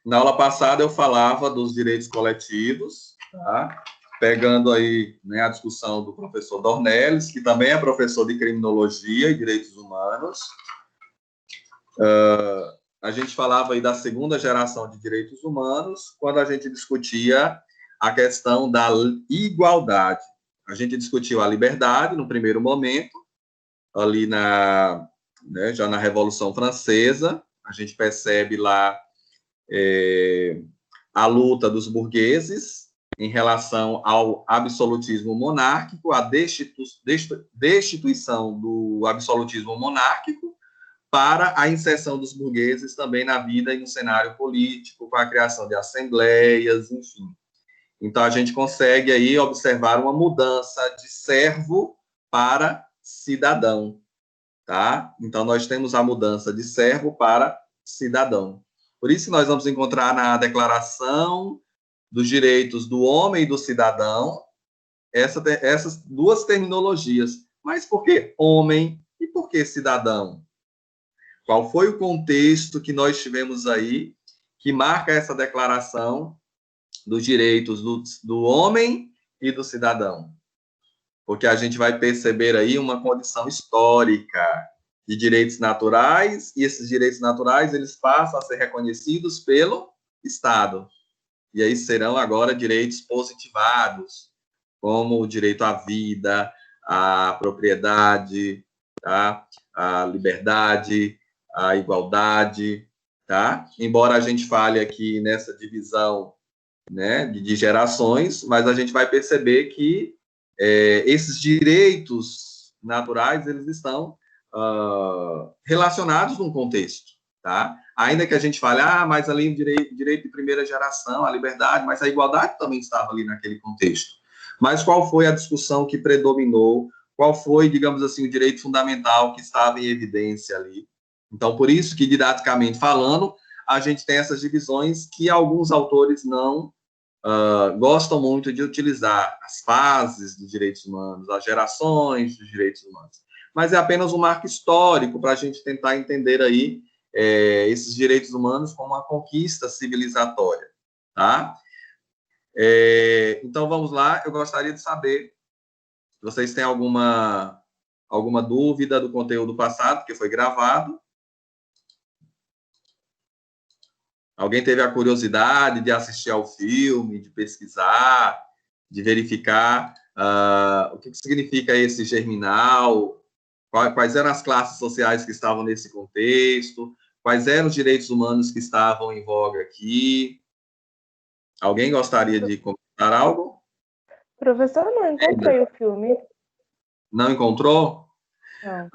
Na aula passada eu falava dos direitos coletivos, tá? Pegando aí, né, a discussão do professor Dornelles, que também é professor de criminologia e direitos humanos. A gente falava aí da segunda geração de direitos humanos, quando a gente discutia a questão da igualdade. A gente discutiu a liberdade no primeiro momento, ali né, já na Revolução Francesa, a gente percebe lá a luta dos burgueses em relação ao absolutismo monárquico, a destituição do absolutismo monárquico para a inserção dos burgueses também na vida e no cenário político, com a criação de assembleias, enfim. Então, a gente consegue aí observar uma mudança de servo para cidadão, tá? Então, nós temos a mudança de servo para cidadão. Por isso, nós vamos encontrar na Declaração dos Direitos do Homem e do Cidadão essas duas terminologias. Mas por que homem e por que cidadão? Qual foi o contexto que nós tivemos aí que marca essa declaração dos direitos do homem e do cidadão? Porque a gente vai perceber aí uma condição histórica de direitos naturais, e esses direitos naturais eles passam a ser reconhecidos pelo Estado. E aí serão agora direitos positivados, como o direito à vida, à propriedade, tá? À liberdade, à igualdade, tá? Embora a gente fale aqui nessa divisão, né, de gerações, mas a gente vai perceber que esses direitos naturais eles estão relacionados num contexto, tá? Ainda que a gente fale, mas ali o direito de primeira geração, a liberdade, mas a igualdade também estava ali naquele contexto. Mas qual foi a discussão que predominou? Qual foi, digamos assim, o direito fundamental que estava em evidência ali? Então, por isso que, didaticamente falando, a gente tem essas divisões que alguns autores não gostam muito de utilizar, as fases dos direitos humanos, as gerações dos direitos humanos. Mas é apenas um marco histórico para a gente tentar entender aí esses direitos humanos como uma conquista civilizatória, tá? Então, vamos lá, eu gostaria de saber se vocês têm alguma dúvida do conteúdo passado, que foi gravado. Alguém teve a curiosidade de assistir ao filme, de pesquisar, de verificar o que significa esse germinal, quais eram as classes sociais que estavam nesse contexto, quais eram os direitos humanos que estavam em voga aqui. Alguém gostaria de comentar algo? Professor, não encontrei o filme. Não encontrou? Não.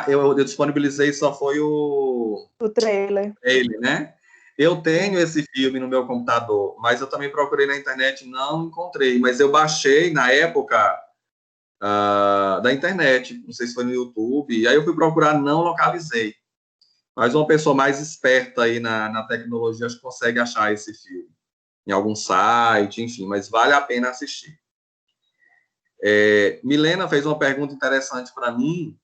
Eu disponibilizei, só foi o trailer. Ele, né? Eu tenho esse filme no meu computador, mas eu também procurei na internet e não encontrei. Mas eu baixei na época da internet, não sei se foi no YouTube, e aí eu fui procurar, não localizei. Mas uma pessoa mais esperta aí na tecnologia acho que consegue achar esse filme em algum site, enfim, mas vale a pena assistir. Milena fez uma pergunta interessante para mim,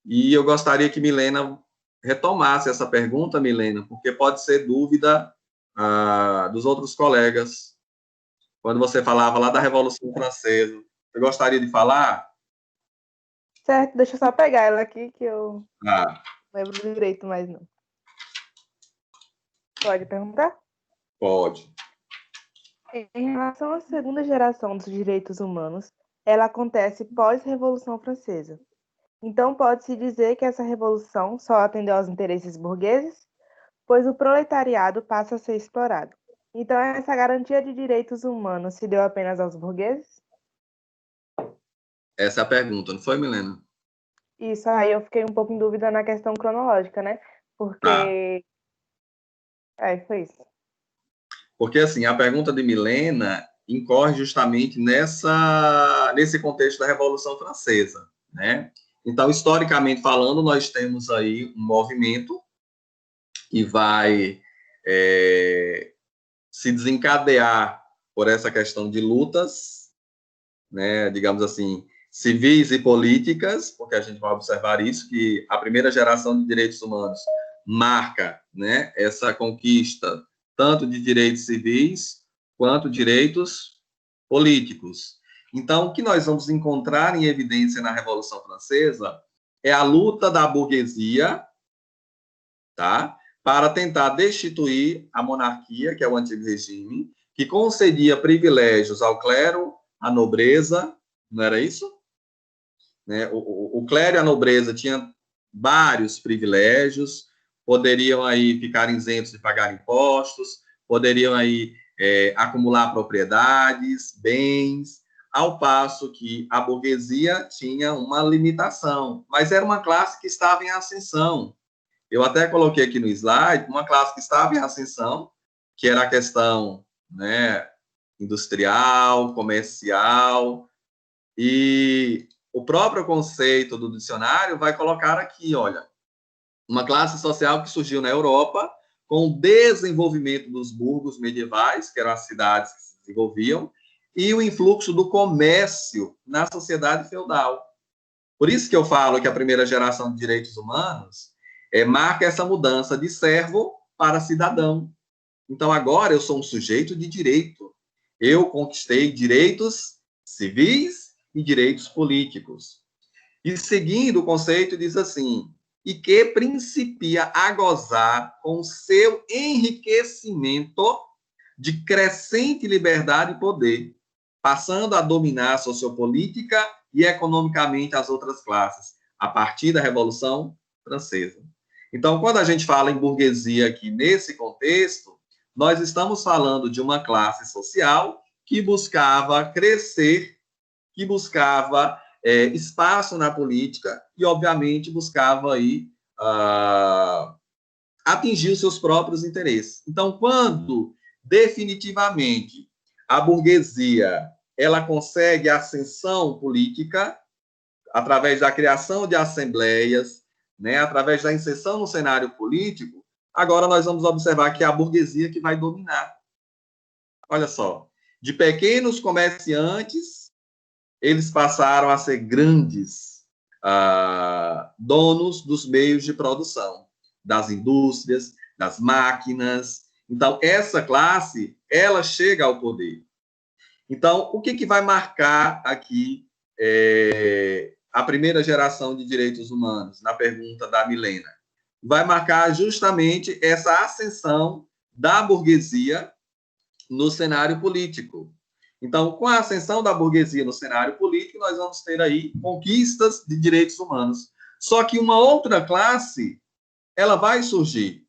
e eu gostaria que Milena retomasse essa pergunta, Milena, porque pode ser dúvida dos outros colegas. Quando você falava lá da Revolução Francesa, você gostaria de falar? Certo, deixa eu só pegar ela aqui, que eu não lembro direito mais não. Pode perguntar? Pode. Em relação à segunda geração dos direitos humanos, ela acontece pós-Revolução Francesa. Então, pode-se dizer que essa revolução só atendeu aos interesses burgueses, pois o proletariado passa a ser explorado. Então, essa garantia de direitos humanos se deu apenas aos burgueses? Essa é a pergunta, não foi, Milena? Isso, aí eu fiquei um pouco em dúvida na questão cronológica, né? Porque... foi isso. Porque, assim, a pergunta de Milena incorre justamente nesse contexto da Revolução Francesa, né? Então, historicamente falando, nós temos aí um movimento que vai se desencadear por essa questão de lutas, né, digamos assim, civis e políticas, porque a gente vai observar isso, que a primeira geração de direitos humanos marca, né, essa conquista tanto de direitos civis quanto direitos políticos. Então, o que nós vamos encontrar em evidência na Revolução Francesa é a luta da burguesia, tá, para tentar destituir a monarquia, que é o antigo regime, que concedia privilégios ao clero, à nobreza, não era isso? Né? O clero e a nobreza tinham vários privilégios, poderiam aí ficar isentos de pagar impostos, poderiam aí acumular propriedades, bens, ao passo que a burguesia tinha uma limitação, mas era uma classe que estava em ascensão. Eu até coloquei aqui no slide uma classe que estava em ascensão, que era a questão, né, industrial, comercial, e o próprio conceito do dicionário vai colocar aqui, olha, uma classe social que surgiu na Europa com o desenvolvimento dos burgos medievais, que eram as cidades que se desenvolviam, e o influxo do comércio na sociedade feudal. Por isso que eu falo que a primeira geração de direitos humanos marca essa mudança de servo para cidadão. Então, agora eu sou um sujeito de direito. Eu conquistei direitos civis e direitos políticos. E seguindo o conceito, diz assim, e que principia a gozar com seu enriquecimento de crescente liberdade e poder, passando a dominar sociopolítica e economicamente as outras classes, a partir da Revolução Francesa. Então, quando a gente fala em burguesia aqui nesse contexto, nós estamos falando de uma classe social que buscava crescer, que buscava espaço na política e, obviamente, buscava aí, atingir os seus próprios interesses. Então, quando definitivamente a burguesia ela consegue ascensão política através da criação de assembleias, né, através da inserção no cenário político, agora nós vamos observar que é a burguesia que vai dominar. Olha só, de pequenos comerciantes, eles passaram a ser grandes donos dos meios de produção, das indústrias, das máquinas. Então, essa classe, ela chega ao poder. Então, o que vai marcar aqui a primeira geração de direitos humanos, na pergunta da Milena? Vai marcar justamente essa ascensão da burguesia no cenário político. Então, com a ascensão da burguesia no cenário político, nós vamos ter aí conquistas de direitos humanos. Só que uma outra classe, ela vai surgir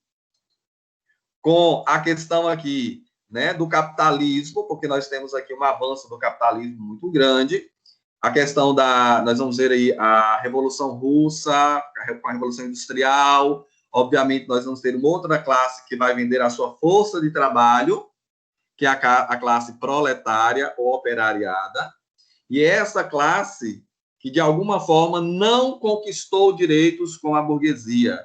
com a questão aqui, né, do capitalismo, porque nós temos aqui um avanço do capitalismo muito grande, a questão nós vamos ver aí a Revolução Russa, a Revolução Industrial, obviamente nós vamos ter uma outra classe que vai vender a sua força de trabalho, que é a classe proletária ou operariada, e é essa classe que, de alguma forma, não conquistou direitos com a burguesia,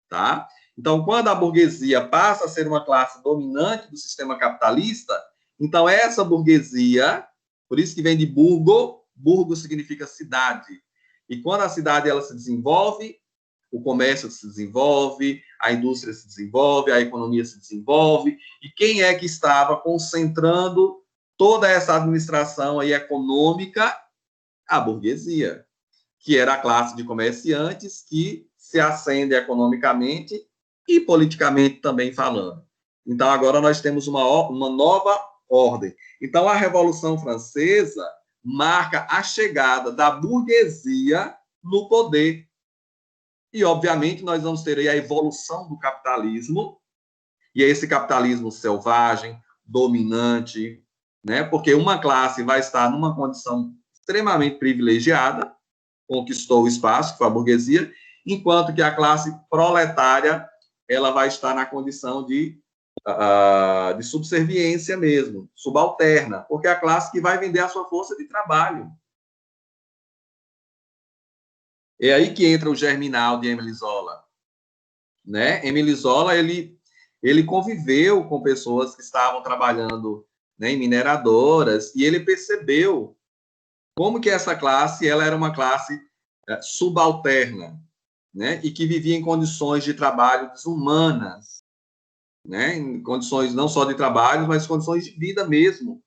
tá? Então, quando a burguesia passa a ser uma classe dominante do sistema capitalista, então essa burguesia, por isso que vem de burgo, burgo significa cidade, e quando a cidade ela se desenvolve, o comércio se desenvolve, a indústria se desenvolve, a economia se desenvolve, e quem é que estava concentrando toda essa administração aí econômica? A burguesia, que era a classe de comerciantes que se ascende economicamente e politicamente também falando. Então, agora nós temos uma nova ordem. Então, a Revolução Francesa marca a chegada da burguesia no poder. E, obviamente, nós vamos ter aí a evolução do capitalismo, e esse capitalismo selvagem, dominante, né? Porque uma classe vai estar numa condição extremamente privilegiada, conquistou o espaço, que foi a burguesia, enquanto que a classe proletária ela vai estar na condição de subserviência mesmo, subalterna, porque é a classe que vai vender a sua força de trabalho. É aí que entra o Germinal de Émile Zola, né? Émile Zola, ele conviveu com pessoas que estavam trabalhando, né, em mineradoras, e ele percebeu como que essa classe ela era uma classe subalterna, né? E que vivia em condições de trabalho desumanas. né? Em condições não só de trabalho, mas condições de vida mesmo,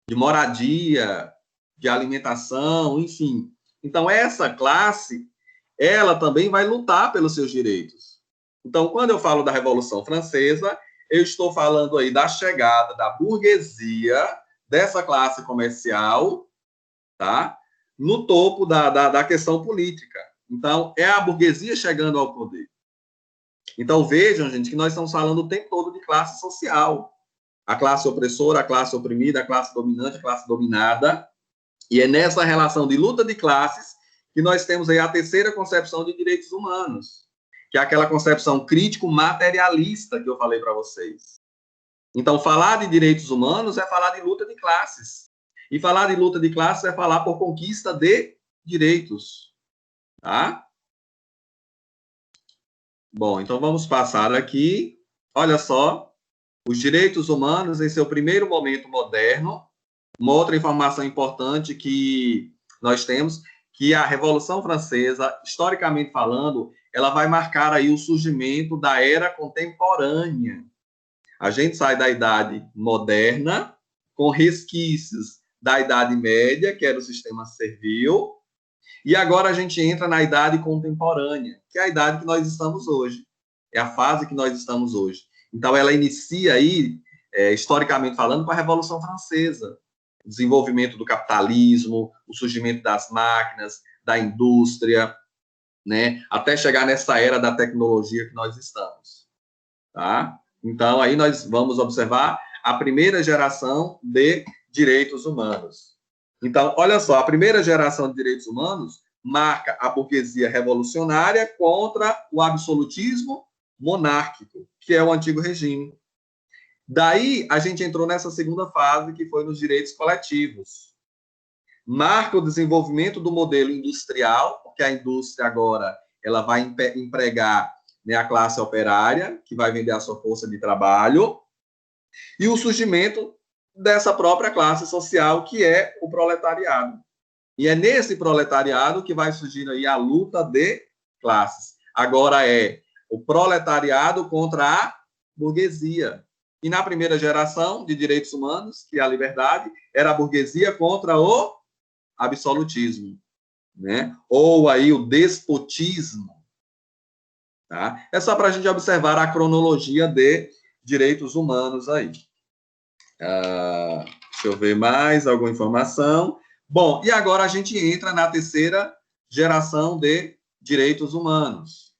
de moradia, de alimentação, enfim. Então, essa classe, ela também vai lutar pelos seus direitos. Então, quando eu falo da Revolução Francesa, eu estou falando aí da chegada da burguesia, dessa classe comercial, tá? No topo da questão política. Então, é a burguesia chegando ao poder. Então, vejam, gente, que nós estamos falando o tempo todo de classe social. A classe opressora, a classe oprimida, a classe dominante, a classe dominada. E é nessa relação de luta de classes que nós temos aí a terceira concepção de direitos humanos, que é aquela concepção crítico-materialista que eu falei para vocês. Então, falar de direitos humanos é falar de luta de classes. E falar de luta de classes é falar por conquista de direitos. Tá? Bom, então vamos passar aqui. Olha só, os direitos humanos em seu primeiro momento moderno. Uma outra informação importante que nós temos, que a Revolução Francesa, historicamente falando, ela vai marcar aí o surgimento da era contemporânea. A gente sai da Idade Moderna, com resquícios da Idade Média, que era o sistema servil, e agora a gente entra na Idade Contemporânea, que é a idade que nós estamos hoje, é a fase que nós estamos hoje. Então, ela inicia aí, historicamente falando, com a Revolução Francesa, o desenvolvimento do capitalismo, o surgimento das máquinas, da indústria, né, até chegar nessa era da tecnologia que nós estamos. Tá? Então, aí nós vamos observar a primeira geração de direitos humanos. Então, olha só, a primeira geração de direitos humanos marca a burguesia revolucionária contra o absolutismo monárquico, que é o antigo regime. Daí, a gente entrou nessa segunda fase, que foi nos direitos coletivos. Marca o desenvolvimento do modelo industrial, porque a indústria agora ela vai empregar, né, a classe operária, que vai vender a sua força de trabalho, e o surgimento dessa própria classe social, que é o proletariado. E é nesse proletariado que vai surgir aí a luta de classes. Agora é o proletariado contra a burguesia. E na primeira geração de direitos humanos, que é a liberdade, era a burguesia contra o absolutismo, né? Ou aí o despotismo. Tá? É só para a gente observar a cronologia de direitos humanos aí. Deixa eu ver mais alguma informação. Bom, e agora a gente entra na terceira geração de direitos humanos.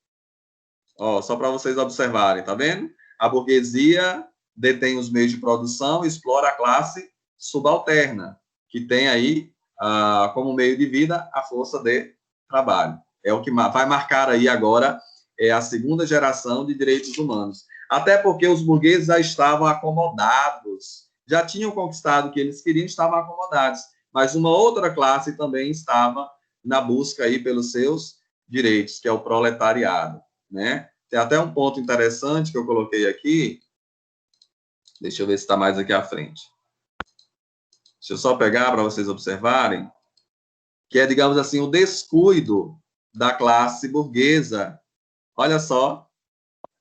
Ó, só para vocês observarem, tá vendo? A burguesia detém os meios de produção e explora a classe subalterna, que tem aí como meio de vida a força de trabalho. É o que vai marcar aí agora a segunda geração de direitos humanos. Até porque os burgueses já estavam acomodados, já tinham conquistado o que eles queriam, estavam acomodados. Mas uma outra classe também estava na busca aí pelos seus direitos, que é o proletariado, né? Tem até um ponto interessante que eu coloquei aqui. Deixa eu ver se está mais aqui à frente. Deixa eu só pegar para vocês observarem, que é, digamos assim, o descuido da classe burguesa. Olha só,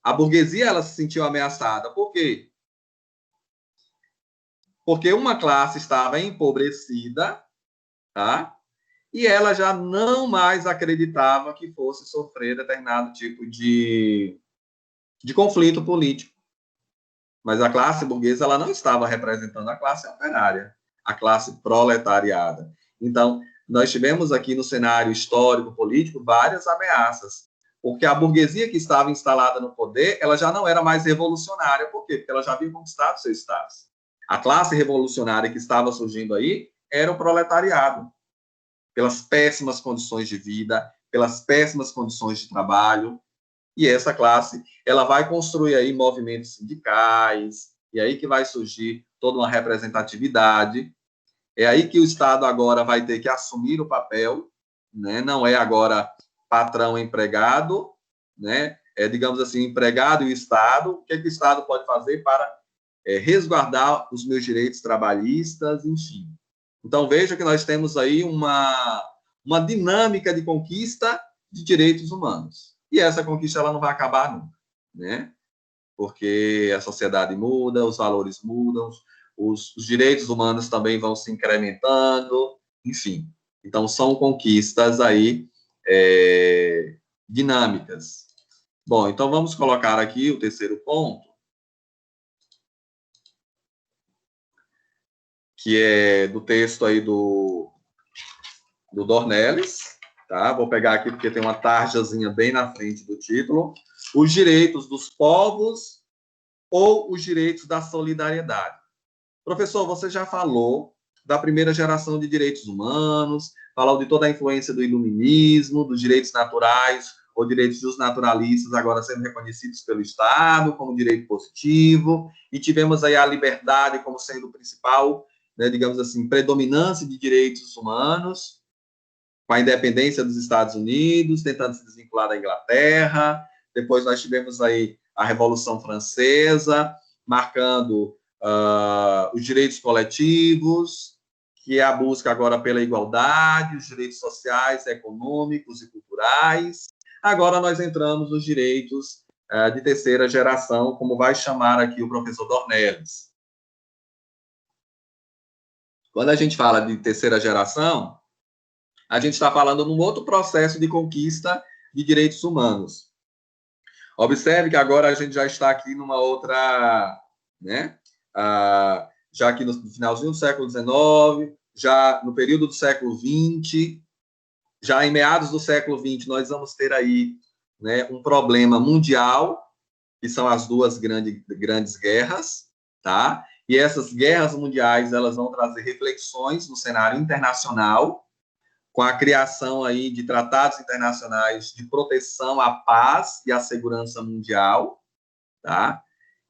a burguesia ela se sentiu ameaçada. Por quê? Porque uma classe estava empobrecida, tá? E ela já não mais acreditava que fosse sofrer determinado tipo de conflito político. Mas a classe burguesa ela não estava representando a classe operária, a classe proletariada. Então, nós tivemos aqui no cenário histórico, político, várias ameaças, porque a burguesia que estava instalada no poder, ela já não era mais revolucionária. Por quê? Porque ela já havia conquistado seu status. A classe revolucionária que estava surgindo aí era o proletariado, pelas péssimas condições de vida, pelas péssimas condições de trabalho. E essa classe, ela vai construir aí movimentos sindicais, e aí que vai surgir toda uma representatividade. É aí que o Estado agora vai ter que assumir o papel, né? Não é agora patrão-empregado, né? É, digamos assim, empregado e o Estado. O que o Estado pode fazer para resguardar os meus direitos trabalhistas, enfim. Então, veja que nós temos aí uma dinâmica de conquista de direitos humanos. E essa conquista ela não vai acabar nunca, né? porque a sociedade muda, os valores mudam, os direitos humanos também vão se incrementando, enfim. Então, são conquistas aí dinâmicas. Bom, então vamos colocar aqui o terceiro ponto, que é do texto aí do Dornelles, tá? Vou pegar aqui porque tem uma tarjazinha bem na frente do título. Os direitos dos povos ou os direitos da solidariedade. Professor, você já falou da primeira geração de direitos humanos, falou de toda a influência do iluminismo, dos direitos naturais ou direitos dos naturalistas agora sendo reconhecidos pelo Estado como direito positivo, e tivemos aí a liberdade como sendo o principal, né, digamos assim, predominância de direitos humanos, com a independência dos Estados Unidos, tentando se desvincular da Inglaterra. Depois nós tivemos aí a Revolução Francesa, marcando os direitos coletivos, que é a busca agora pela igualdade, os direitos sociais, econômicos e culturais. Agora nós entramos nos direitos de terceira geração, como vai chamar aqui o professor Dornelles. Quando a gente fala de terceira geração, a gente está falando num outro processo de conquista de direitos humanos. Observe que agora a gente já está aqui numa outra, né? Já aqui no finalzinho do século XIX, já no período do século XX, já em meados do século XX, nós vamos ter aí, né, um problema mundial, que são as duas grandes guerras, tá? E essas guerras mundiais, elas vão trazer reflexões no cenário internacional, com a criação aí de tratados internacionais de proteção à paz e à segurança mundial, tá?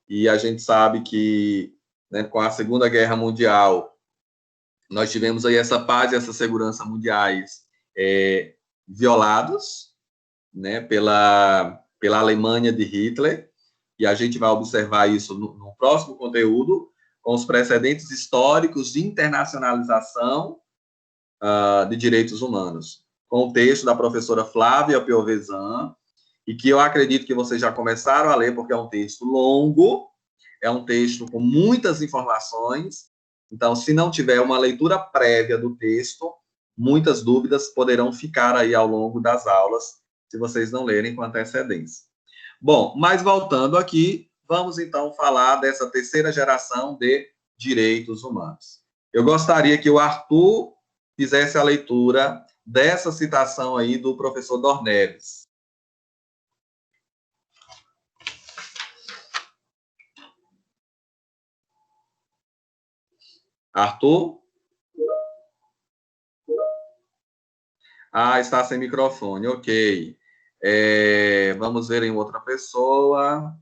E a gente sabe que, né, com a Segunda Guerra Mundial, nós tivemos aí essa paz e essa segurança mundiais violados, né, pela Alemanha de Hitler, e a gente vai observar isso no próximo conteúdo, com os precedentes históricos de internacionalização de direitos humanos, com o texto da professora Flávia Piovesan, e que eu acredito que vocês já começaram a ler, porque é um texto longo, é um texto com muitas informações, então, se não tiver uma leitura prévia do texto, muitas dúvidas poderão ficar aí ao longo das aulas, se vocês não lerem com antecedência. Bom, mas voltando aqui, vamos então falar dessa terceira geração de direitos humanos. Eu gostaria que o Arthur fizesse a leitura dessa citação aí do professor Dornelles. Arthur? Está sem microfone, ok. Vamos ver em outra pessoa,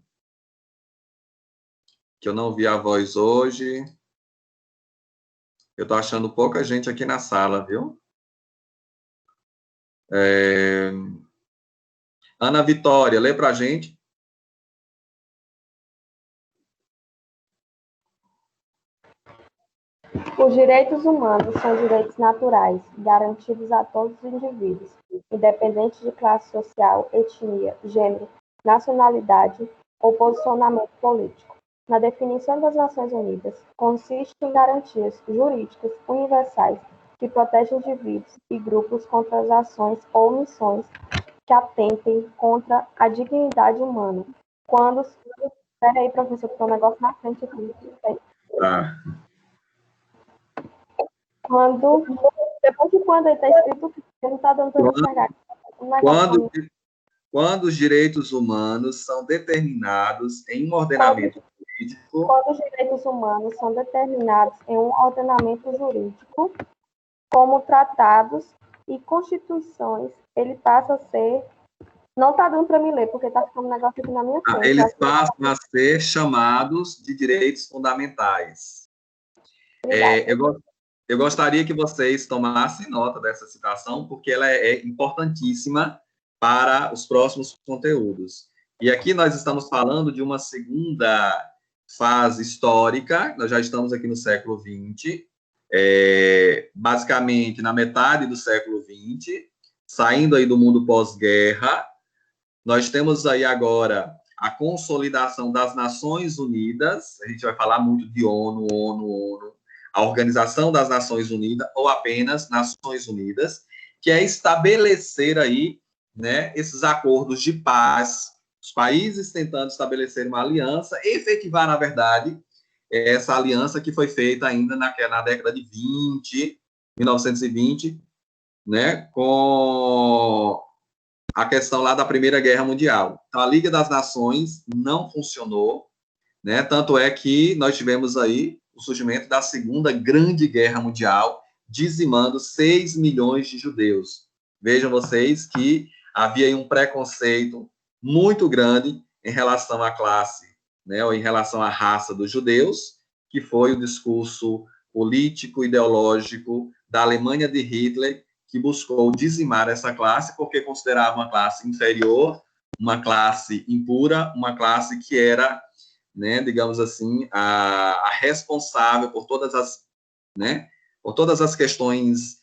que eu não vi a voz hoje. Eu estou achando pouca gente aqui na sala, viu? Ana Vitória, lê para a gente. Os direitos humanos são direitos naturais, garantidos a todos os indivíduos, independente de classe social, etnia, gênero, nacionalidade ou posicionamento político. Na definição das Nações Unidas, consiste em garantias jurídicas universais que protegem indivíduos e grupos contra as ações ou omissões que atentem contra a dignidade humana. Quando... Espera aí, professor, que tem um negócio na frente aqui. Depois de quando ele está escrito, ele não está dando para enxergar. Quando os direitos humanos são determinados em um ordenamento jurídico... Quando os direitos humanos são determinados em um ordenamento jurídico, como tratados e constituições, ele passa a ser... Não está dando para me ler, porque está ficando um negócio aqui na minha frente. Eles passam a ser chamados de direitos fundamentais. Eu gostaria que vocês tomassem nota dessa citação, porque ela é importantíssima para os próximos conteúdos. E aqui nós estamos falando de uma segunda fase histórica, nós já estamos aqui no século XX, basicamente na metade do século XX, saindo aí do mundo pós-guerra. Nós temos aí agora a consolidação das Nações Unidas, a gente vai falar muito de ONU, a Organização das Nações Unidas, ou apenas Nações Unidas, que é estabelecer aí, né, esses acordos de paz, os países tentando estabelecer uma aliança, efetivar, na verdade, essa aliança que foi feita ainda na década de 1920, né, com a questão lá da Primeira Guerra Mundial. Então, a Liga das Nações não funcionou, né, tanto é que nós tivemos aí o surgimento da Segunda Grande Guerra Mundial, dizimando 6 milhões de judeus. Vejam vocês que havia aí um preconceito muito grande em relação à classe, né, ou em relação à raça dos judeus, que foi o discurso político, ideológico da Alemanha de Hitler, que buscou dizimar essa classe, porque considerava uma classe inferior, uma classe impura, uma classe que era, né, digamos assim, a responsável por todas as, né, por todas as questões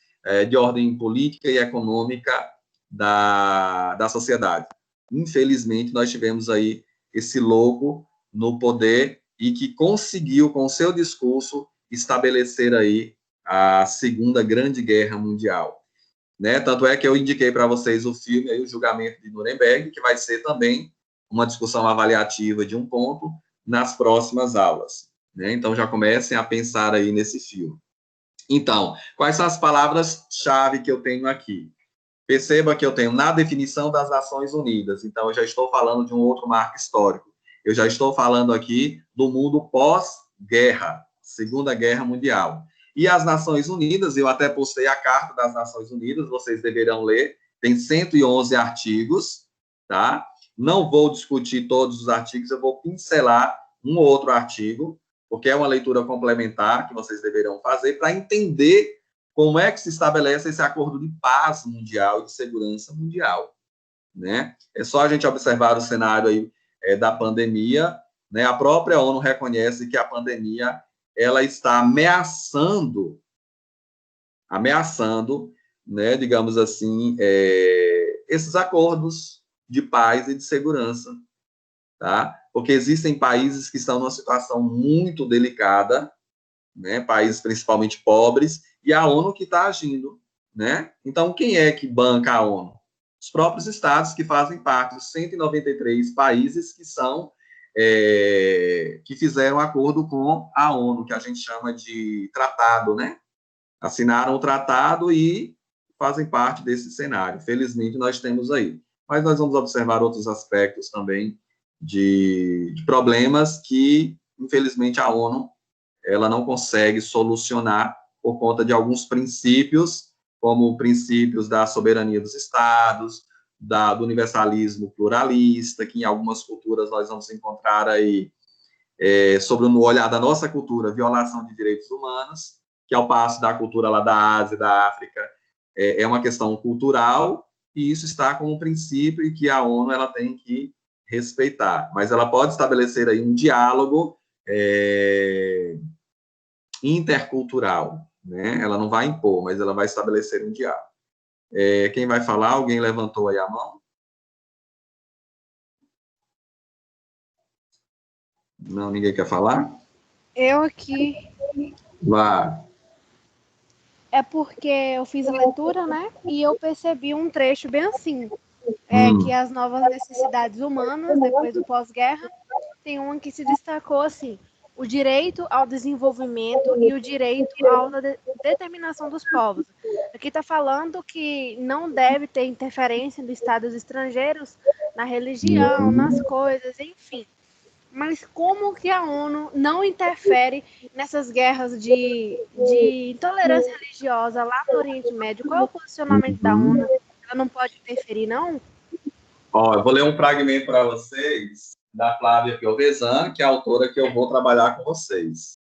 de ordem política e econômica da sociedade. Infelizmente, nós tivemos aí esse louco no poder e que conseguiu, com o seu discurso, estabelecer aí a Segunda Grande Guerra Mundial. Né? Tanto é que eu indiquei para vocês o filme, aí, O Julgamento de Nuremberg, que vai ser também uma discussão avaliativa de um ponto nas próximas aulas. Né? Então, já comecem a pensar aí nesse filme. Então, quais são as palavras-chave que eu tenho aqui? Perceba que eu tenho na definição das Nações Unidas, então eu já estou falando de um outro marco histórico. Eu já estou falando aqui do mundo pós-guerra, Segunda Guerra Mundial. E as Nações Unidas, eu até postei a Carta das Nações Unidas, vocês deverão ler, tem 111 artigos, tá? Não vou discutir todos os artigos, eu vou pincelar um ou outro artigo, porque é uma leitura complementar que vocês deverão fazer para entender como é que se estabelece esse acordo de paz mundial e de segurança mundial, né? É só a gente observar o cenário aí da pandemia, né? A própria ONU reconhece que a pandemia ela está ameaçando, né, digamos assim, esses acordos de paz e de segurança, tá? Porque existem países que estão numa situação muito delicada, né, países principalmente pobres, e a ONU que está agindo, né? Então, quem é que banca a ONU? Os próprios estados que fazem parte dos 193 países que são que fizeram acordo com a ONU, que a gente chama de tratado, né? Assinaram o tratado e fazem parte desse cenário. Felizmente, nós temos aí. Mas nós vamos observar outros aspectos também de problemas que, infelizmente, a ONU ela não consegue solucionar por conta de alguns princípios, como princípios da soberania dos estados, do universalismo pluralista, que em algumas culturas nós vamos encontrar aí, sobre o olhar da nossa cultura, violação de direitos humanos, que ao passo da cultura lá da Ásia, da África, é uma questão cultural, e isso está como um princípio e que a ONU ela tem que respeitar. Mas ela pode estabelecer aí um diálogo intercultural, né? Ela não vai impor, mas ela vai estabelecer um diálogo. Quem vai falar? Alguém levantou aí a mão? Não, ninguém quer falar? Eu aqui. Vá. É porque eu fiz a leitura, né? E eu percebi um trecho bem assim. Que as novas necessidades humanas, depois do pós-guerra, tem uma que se destacou assim: o direito ao desenvolvimento e o direito à determinação dos povos. Aqui está falando que não deve ter interferência de estados estrangeiros na religião, nas coisas, enfim. Mas como que a ONU não interfere nessas guerras de intolerância religiosa lá no Oriente Médio? Qual é o posicionamento da ONU? Ela não pode interferir, não? Eu vou ler um fragmento para vocês da Flávia Piovesan, que é a autora que eu vou trabalhar com vocês.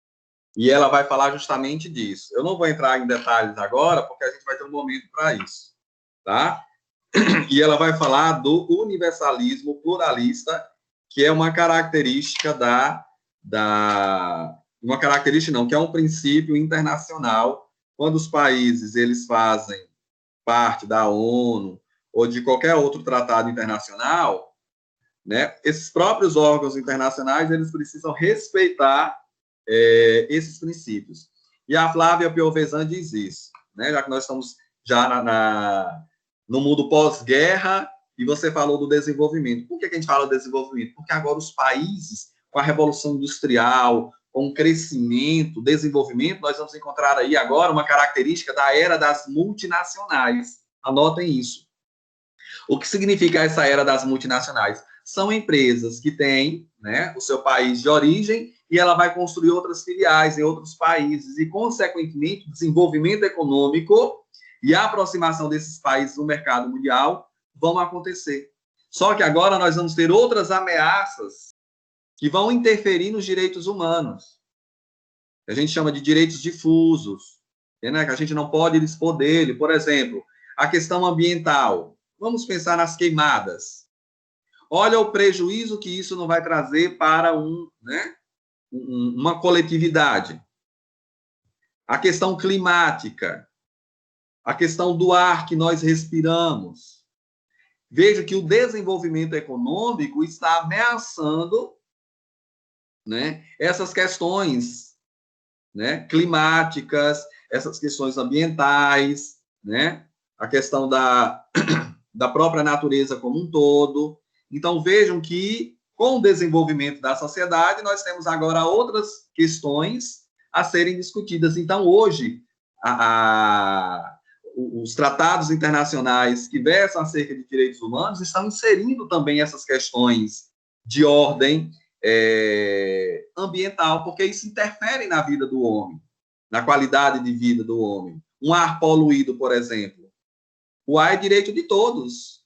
E ela vai falar justamente disso. Eu não vou entrar em detalhes agora, porque a gente vai ter um momento para isso, tá? E ela vai falar do universalismo pluralista, que é uma característica uma característica não, que é um princípio internacional, quando os países eles fazem parte da ONU ou de qualquer outro tratado internacional, né, esses próprios órgãos internacionais, eles precisam respeitar esses princípios. E a Flávia Piovesan diz isso, né, já que nós estamos já no mundo pós-guerra, e você falou do desenvolvimento. Por que a gente fala do desenvolvimento? Porque agora os países, com a Revolução Industrial, com o crescimento, desenvolvimento, nós vamos encontrar aí agora uma característica da era das multinacionais. Anotem isso. O que significa essa era das multinacionais? São empresas que têm, né, o seu país de origem e ela vai construir outras filiais em outros países e, consequentemente, o desenvolvimento econômico e a aproximação desses países no mercado mundial vão acontecer. Só que agora nós vamos ter outras ameaças que vão interferir nos direitos humanos. A gente chama de direitos difusos, né, que a gente não pode dispor dele. Por exemplo, a questão ambiental. Vamos pensar nas queimadas. Olha o prejuízo que isso não vai trazer para uma coletividade. A questão climática. A questão do ar que nós respiramos. Veja que o desenvolvimento econômico está ameaçando, né, essas questões, né, climáticas, essas questões ambientais, né, a questão da própria natureza como um todo. Então, vejam que, com o desenvolvimento da sociedade, nós temos agora outras questões a serem discutidas. Então, hoje, os tratados internacionais que versam acerca de direitos humanos estão inserindo também essas questões de ordem ambiental, porque isso interfere na vida do homem, na qualidade de vida do homem. Um ar poluído, por exemplo. O ar é direito de todos,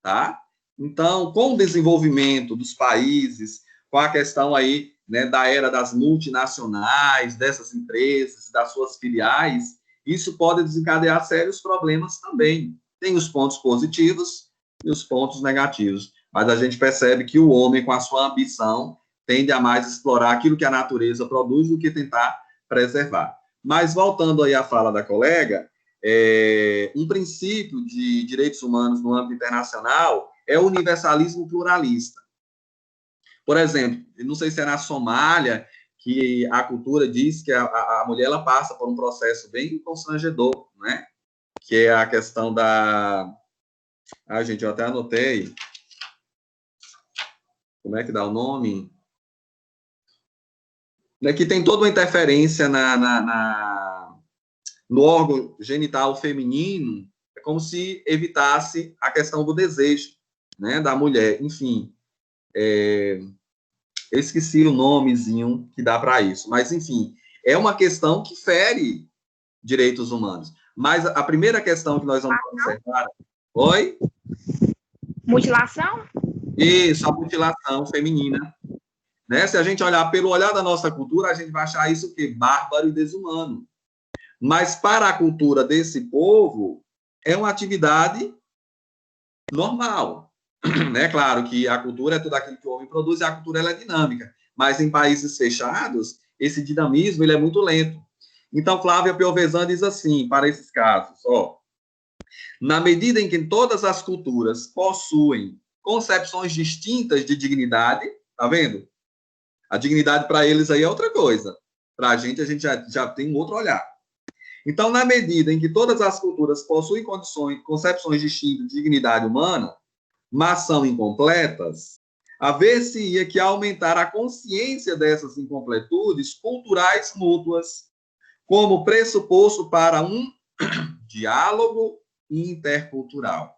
tá? Então, com o desenvolvimento dos países, com a questão aí, né, da era das multinacionais, dessas empresas, das suas filiais, isso pode desencadear sérios problemas também. Tem os pontos positivos e os pontos negativos, mas a gente percebe que o homem, com a sua ambição, tende a mais explorar aquilo que a natureza produz do que tentar preservar. Mas, voltando aí à fala da colega, um princípio de direitos humanos no âmbito internacional é o universalismo pluralista. Por exemplo, não sei se é na Somália, que a cultura diz que a mulher ela passa por um processo bem constrangedor, né? Que é a questão da... gente, eu até anotei. Como é que dá o nome? Que tem toda uma interferência no órgão genital feminino, é como se evitasse a questão do desejo, né, da mulher. Enfim, eu esqueci o nomezinho que dá para isso, mas, enfim, é uma questão que fere direitos humanos. Mas a primeira questão que nós vamos observar... Oi? Mutilação? Isso, a mutilação feminina. Né? Se a gente olhar pelo olhar da nossa cultura, a gente vai achar isso o quê? Bárbaro e desumano. Mas para a cultura desse povo, é uma atividade normal. Né? Claro que a cultura é tudo aquilo que o homem produz e a cultura ela é dinâmica. Mas em países fechados, esse dinamismo ele é muito lento. Então, Flávia Piovesan diz assim, para esses casos, na medida em que todas as culturas possuem concepções distintas de dignidade, tá vendo? A dignidade para eles aí é outra coisa. Para a gente já tem um outro olhar. Então, na medida em que todas as culturas possuem concepções distintas de dignidade humana, mas são incompletas, haver-se-ia que aumentar a consciência dessas incompletudes culturais mútuas, como pressuposto para um diálogo intercultural.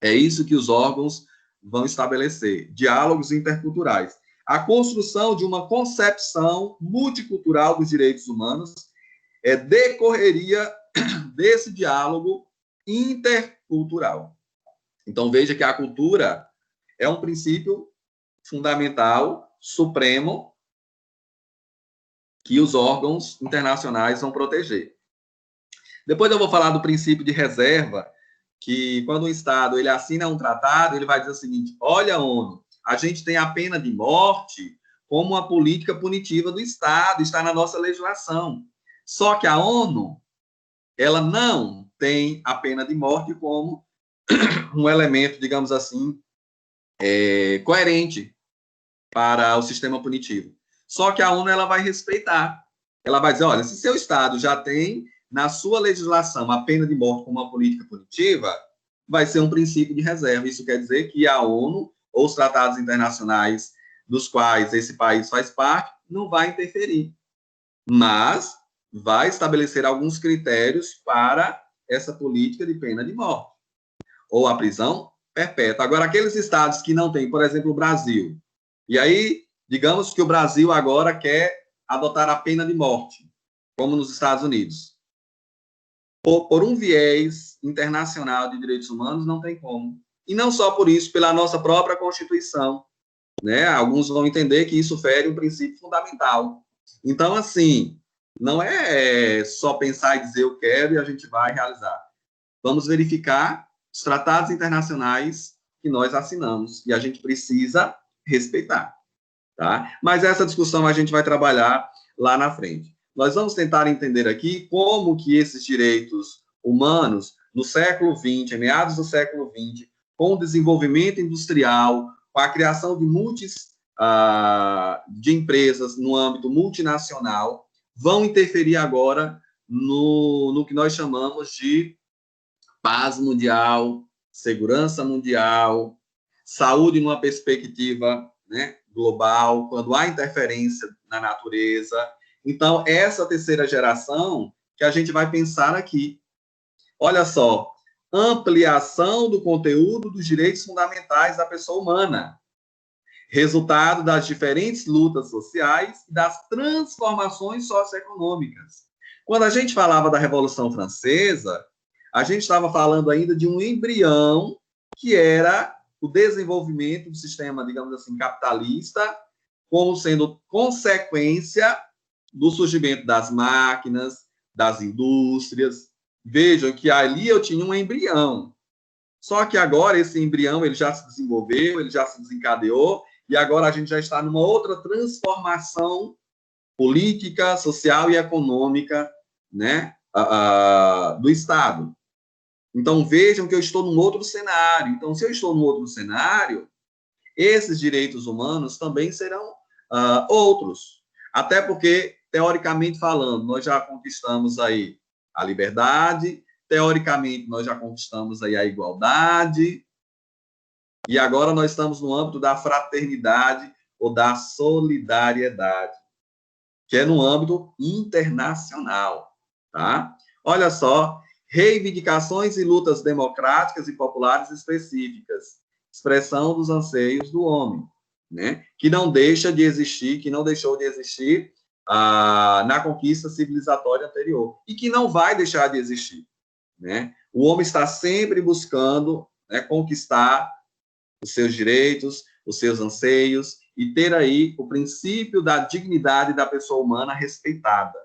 É isso que os órgãos vão estabelecer, diálogos interculturais. A construção de uma concepção multicultural dos direitos humanos decorreria desse diálogo intercultural. Então, veja que a cultura é um princípio fundamental, supremo, que os órgãos internacionais vão proteger. Depois eu vou falar do princípio de reserva, que quando o Estado ele assina um tratado, ele vai dizer o seguinte: olha, ONU, a gente tem a pena de morte como uma política punitiva do Estado, está na nossa legislação. Só que a ONU, ela não tem a pena de morte como um elemento, digamos assim, coerente para o sistema punitivo. Só que a ONU ela vai respeitar. Ela vai dizer, olha, se seu Estado já tem na sua legislação a pena de morte como uma política punitiva, vai ser um princípio de reserva. Isso quer dizer que a ONU ou os tratados internacionais dos quais esse país faz parte não vai interferir, mas vai estabelecer alguns critérios para essa política de pena de morte ou a prisão perpétua. Agora, aqueles estados que não têm, por exemplo, o Brasil, e aí, digamos que o Brasil agora quer adotar a pena de morte, como nos Estados Unidos. Por um viés internacional de direitos humanos, não tem como. E não só por isso, pela nossa própria Constituição, né? Alguns vão entender que isso fere um princípio fundamental. Então, assim, não é só pensar e dizer eu quero e a gente vai realizar. Vamos verificar os tratados internacionais que nós assinamos e a gente precisa respeitar, tá? Mas essa discussão a gente vai trabalhar lá na frente. Nós vamos tentar entender aqui como que esses direitos humanos, no século XX, em meados do século XX, com o desenvolvimento industrial, com a criação de empresas no âmbito multinacional, vão interferir agora no que nós chamamos de paz mundial, segurança mundial, saúde numa perspectiva, né, global, quando há interferência na natureza. Então, essa terceira geração que a gente vai pensar aqui. Olha só, ampliação do conteúdo dos direitos fundamentais da pessoa humana, resultado das diferentes lutas sociais e das transformações socioeconômicas. Quando a gente falava da Revolução Francesa, a gente estava falando ainda de um embrião que era o desenvolvimento do sistema, digamos assim, capitalista, como sendo consequência do surgimento das máquinas, das indústrias. Vejam que ali eu tinha um embrião. Só que agora esse embrião ele já se desenvolveu, ele já se desencadeou, e agora a gente já está numa outra transformação política, social e econômica, né, do Estado. Então, vejam que eu estou num outro cenário. Então, se eu estou num outro cenário, esses direitos humanos também serão outros. Até porque, teoricamente falando, nós já conquistamos aí a liberdade, teoricamente nós já conquistamos aí a igualdade, e agora nós estamos no âmbito da fraternidade ou da solidariedade, que é no âmbito internacional, tá? Olha só, reivindicações e lutas democráticas e populares específicas, expressão dos anseios do homem, né? Que não deixa de existir, que não deixou de existir na conquista civilizatória anterior e que não vai deixar de existir, né? O homem está sempre buscando, né, conquistar os seus direitos, os seus anseios e ter aí o princípio da dignidade da pessoa humana respeitada.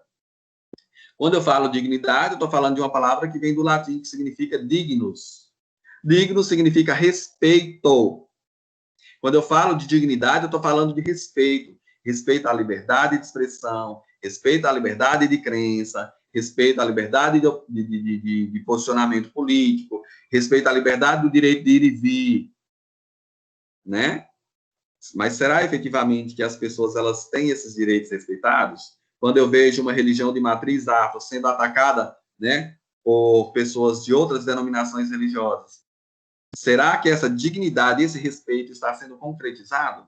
Quando eu falo dignidade, eu estou falando de uma palavra que vem do latim, que significa dignus. Dignus significa respeito. Quando eu falo de dignidade, eu estou falando de respeito. Respeito à liberdade de expressão, respeito à liberdade de crença, respeito à liberdade de posicionamento político, respeito à liberdade do direito de ir e vir, né? Mas será efetivamente que as pessoas elas têm esses direitos respeitados? Quando eu vejo uma religião de matriz afro sendo atacada, né, por pessoas de outras denominações religiosas, será que essa dignidade, esse respeito está sendo concretizado?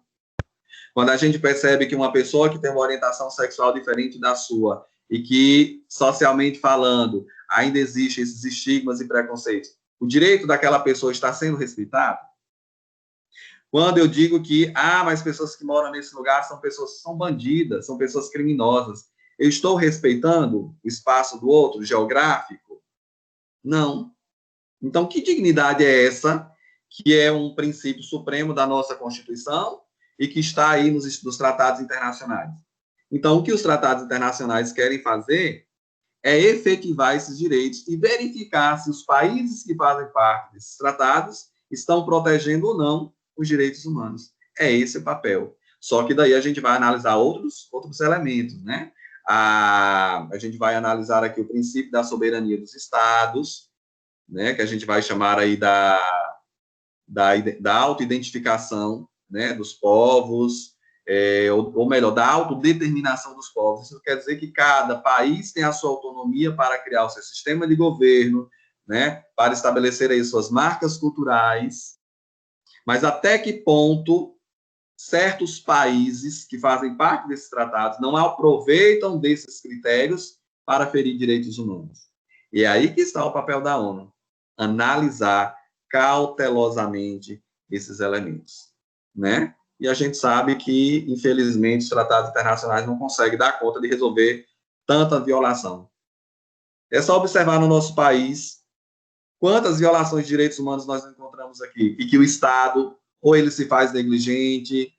Quando a gente percebe que uma pessoa que tem uma orientação sexual diferente da sua e que, socialmente falando, ainda existem esses estigmas e preconceitos, o direito daquela pessoa está sendo respeitado? Quando eu digo que, mas pessoas que moram nesse lugar são pessoas que são bandidas, são pessoas criminosas, eu estou respeitando o espaço do outro, geográfico? Não. Então, que dignidade é essa, que é um princípio supremo da nossa Constituição e que está aí nos tratados internacionais? Então, o que os tratados internacionais querem fazer é efetivar esses direitos e verificar se os países que fazem parte desses tratados estão protegendo ou não os direitos humanos. É esse o papel. Só que daí a gente vai analisar outros elementos, né? A gente vai analisar aqui o princípio da soberania dos estados, né? Que a gente vai chamar aí da autoidentificação, né, dos povos, ou melhor, da autodeterminação dos povos. Isso quer dizer que cada país tem a sua autonomia para criar o seu sistema de governo, né, para estabelecer aí suas marcas culturais, mas até que ponto certos países que fazem parte desses tratados não aproveitam desses critérios para ferir direitos humanos. E é aí que está o papel da ONU, analisar cautelosamente esses elementos, né? E a gente sabe que, infelizmente, os tratados internacionais não conseguem dar conta de resolver tanta violação. É só observar no nosso país quantas violações de direitos humanos nós encontramos aqui, e que o Estado, ou ele se faz negligente,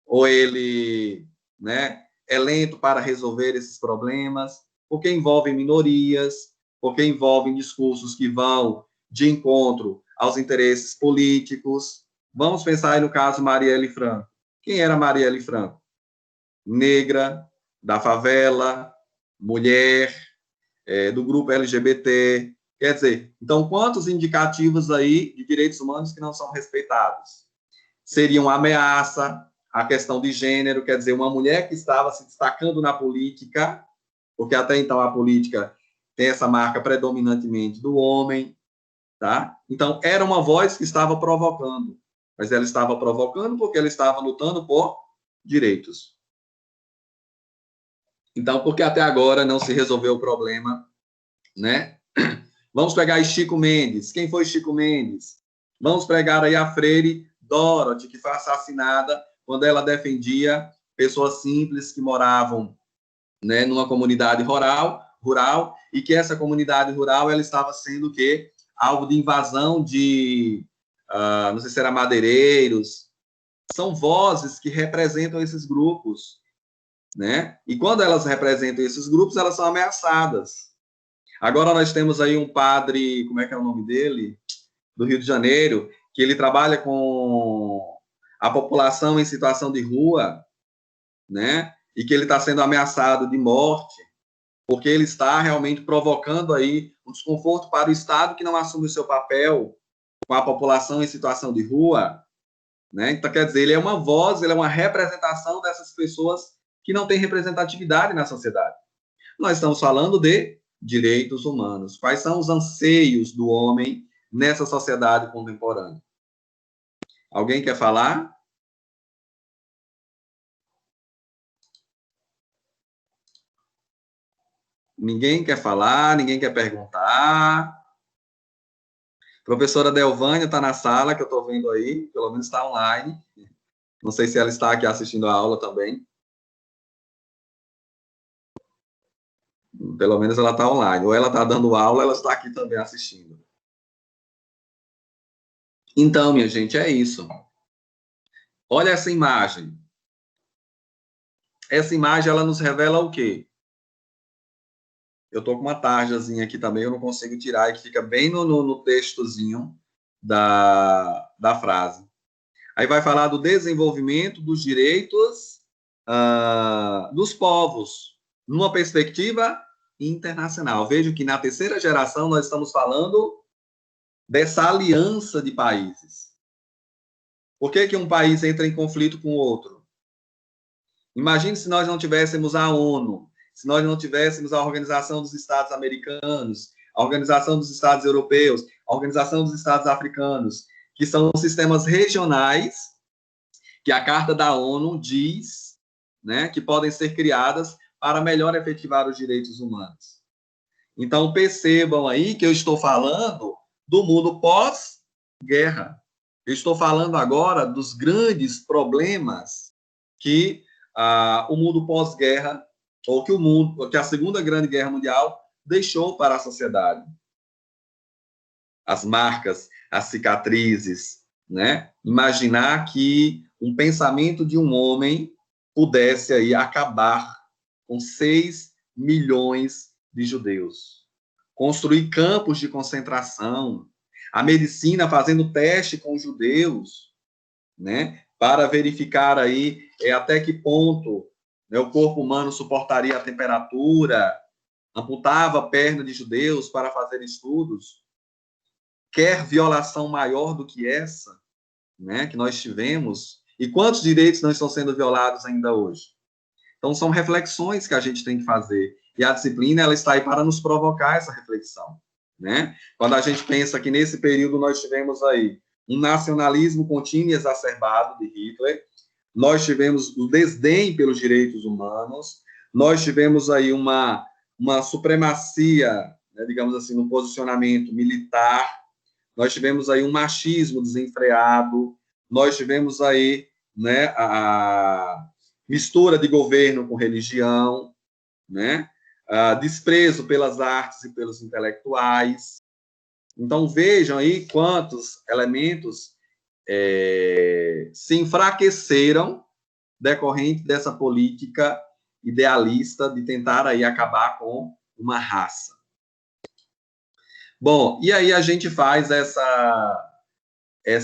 ou ele, né, é lento para resolver esses problemas, porque envolvem minorias, porque envolvem discursos que vão de encontro aos interesses políticos. Vamos pensar aí no caso Marielle Franco. Quem era Marielle Franco? Negra, da favela, mulher, do grupo LGBT. Quer dizer, então, quantos indicativos aí de direitos humanos que não são respeitados? Seria uma ameaça à questão de gênero, quer dizer, uma mulher que estava se destacando na política, porque até então a política tem essa marca predominantemente do homem, tá? Então, era uma voz que estava provocando, mas ela estava provocando porque ela estava lutando por direitos. Então, porque até agora não se resolveu o problema, né? Vamos pegar Chico Mendes. Quem foi Chico Mendes? Vamos pegar aí a Freire Dorothy, que foi assassinada quando ela defendia pessoas simples que moravam, né, numa comunidade rural, e que essa comunidade rural ela estava sendo o quê? Alvo de invasão de, não sei se era madeireiros. São vozes que representam esses grupos, né? E quando elas representam esses grupos, elas são ameaçadas. Agora nós temos aí um padre, como é que é o nome dele? Do Rio de Janeiro, que ele trabalha com a população em situação de rua, né? E que ele está sendo ameaçado de morte, porque ele está realmente provocando aí um desconforto para o Estado que não assume o seu papel com a população em situação de rua, né? Então, quer dizer, ele é uma voz, ele é uma representação dessas pessoas que não têm representatividade na sociedade. Nós estamos falando de direitos humanos. Quais são os anseios do homem nessa sociedade contemporânea? Alguém quer falar? Ninguém quer falar, ninguém quer perguntar. Professora Delvânia está na sala, que eu estou vendo aí, pelo menos está online. Não sei se ela está aqui assistindo a aula também. Pelo menos ela está online. Ou ela está dando aula, ela está aqui também assistindo. Então, minha gente, é isso. Olha essa imagem. Essa imagem, ela nos revela o quê? Eu estou com uma tarjazinha aqui também, eu não consigo tirar, que fica bem no textozinho da frase. Aí vai falar do desenvolvimento dos direitos dos povos, numa perspectiva internacional. Vejo que na terceira geração nós estamos falando dessa aliança de países. Por que um país entra em conflito com o outro? Imagine se nós não tivéssemos a ONU, se nós não tivéssemos a Organização dos Estados Americanos, a Organização dos Estados Europeus, a Organização dos Estados Africanos, que são sistemas regionais que a Carta da ONU diz, né, que podem ser criadas para melhor efetivar os direitos humanos. Então, percebam aí que eu estou falando do mundo pós-guerra. Eu estou falando agora dos grandes problemas que o mundo pós-guerra, ou que a Segunda Grande Guerra Mundial deixou para a sociedade. As marcas, as cicatrizes, né? Imaginar que um pensamento de um homem pudesse aí acabar com 6 milhões de judeus. Construir campos de concentração, a medicina fazendo teste com judeus, né? Para verificar aí até que ponto, né, o corpo humano suportaria a temperatura, amputava a perna de judeus para fazer estudos. Quer violação maior do que essa? né, que nós tivemos, e quantos direitos não estão sendo violados ainda hoje? Então, são reflexões que a gente tem que fazer, e a disciplina, ela está aí para nos provocar essa reflexão, né? Quando a gente pensa que nesse período nós tivemos aí um nacionalismo contínuo e exacerbado de Hitler, nós tivemos o desdém pelos direitos humanos, nós tivemos aí uma supremacia, né, digamos assim, no posicionamento militar, nós tivemos aí um machismo desenfreado, nós tivemos aí, né, a mistura de governo com religião, né, desprezo pelas artes e pelos intelectuais. Então, vejam aí quantos elementos se enfraqueceram decorrente dessa política idealista de tentar aí acabar com uma raça. Bom, e aí a gente faz essa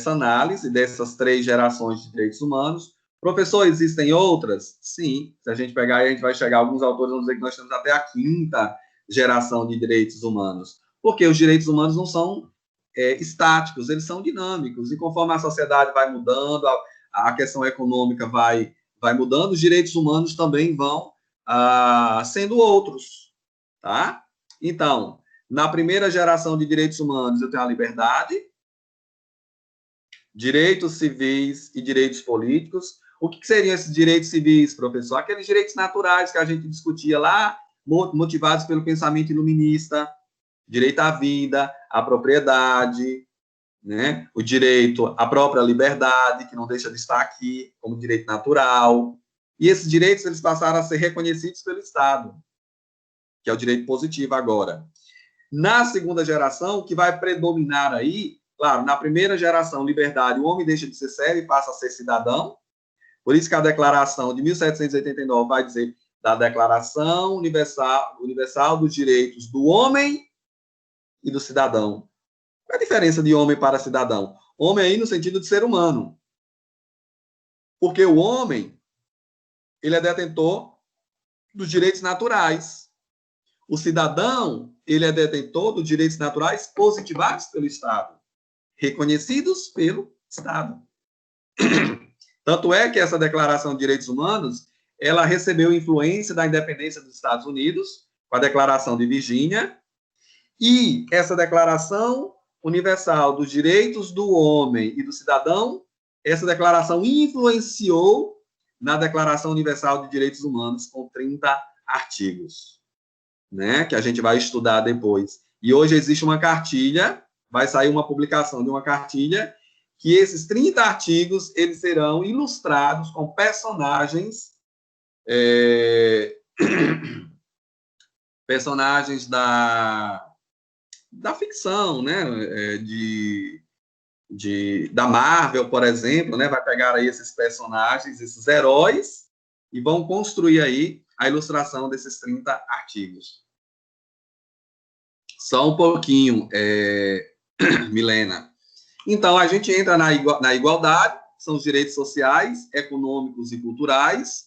análise dessas 3 gerações de direitos humanos. Professor, existem outras? Sim. Se a gente pegar aí, a gente vai chegar, alguns autores vão dizer que nós temos até a 5ª geração de direitos humanos. Porque os direitos humanos não são estáticos, eles são dinâmicos. E conforme a sociedade vai mudando, a questão econômica vai mudando, os direitos humanos também vão sendo outros. Tá? Então, na primeira geração de direitos humanos, eu tenho a liberdade, direitos civis e direitos políticos. O que seriam esses direitos civis, professor? Aqueles direitos naturais que a gente discutia lá, motivados pelo pensamento iluminista, direito à vida, à propriedade, né? O direito à própria liberdade, que não deixa de estar aqui, como direito natural. E esses direitos, eles passaram a ser reconhecidos pelo Estado, que é o direito positivo agora. Na segunda geração, o que vai predominar aí, claro, na primeira geração, liberdade, o homem deixa de ser servo e passa a ser cidadão. Por isso que a Declaração de 1789 vai dizer da Declaração Universal dos Direitos do Homem e do Cidadão. Qual é a diferença de homem para cidadão? Homem aí no sentido de ser humano. Porque o homem, ele é detentor dos direitos naturais. O cidadão, ele é detentor dos direitos naturais positivados pelo Estado, reconhecidos pelo Estado. Tanto é que essa Declaração de Direitos Humanos, ela recebeu influência da independência dos Estados Unidos, com a Declaração de Virgínia, e essa Declaração Universal dos Direitos do Homem e do Cidadão, essa declaração influenciou na Declaração Universal de Direitos Humanos, com 30 artigos, né, que a gente vai estudar depois. E hoje existe uma cartilha, vai sair uma publicação de uma cartilha, que esses 30 artigos, eles serão ilustrados com personagens personagens da ficção, né, da Marvel, por exemplo, né, vai pegar aí esses personagens, esses heróis, e vão construir aí a ilustração desses 30 artigos. Só um pouquinho, Milena. Então, a gente entra na igualdade, são os direitos sociais, econômicos e culturais,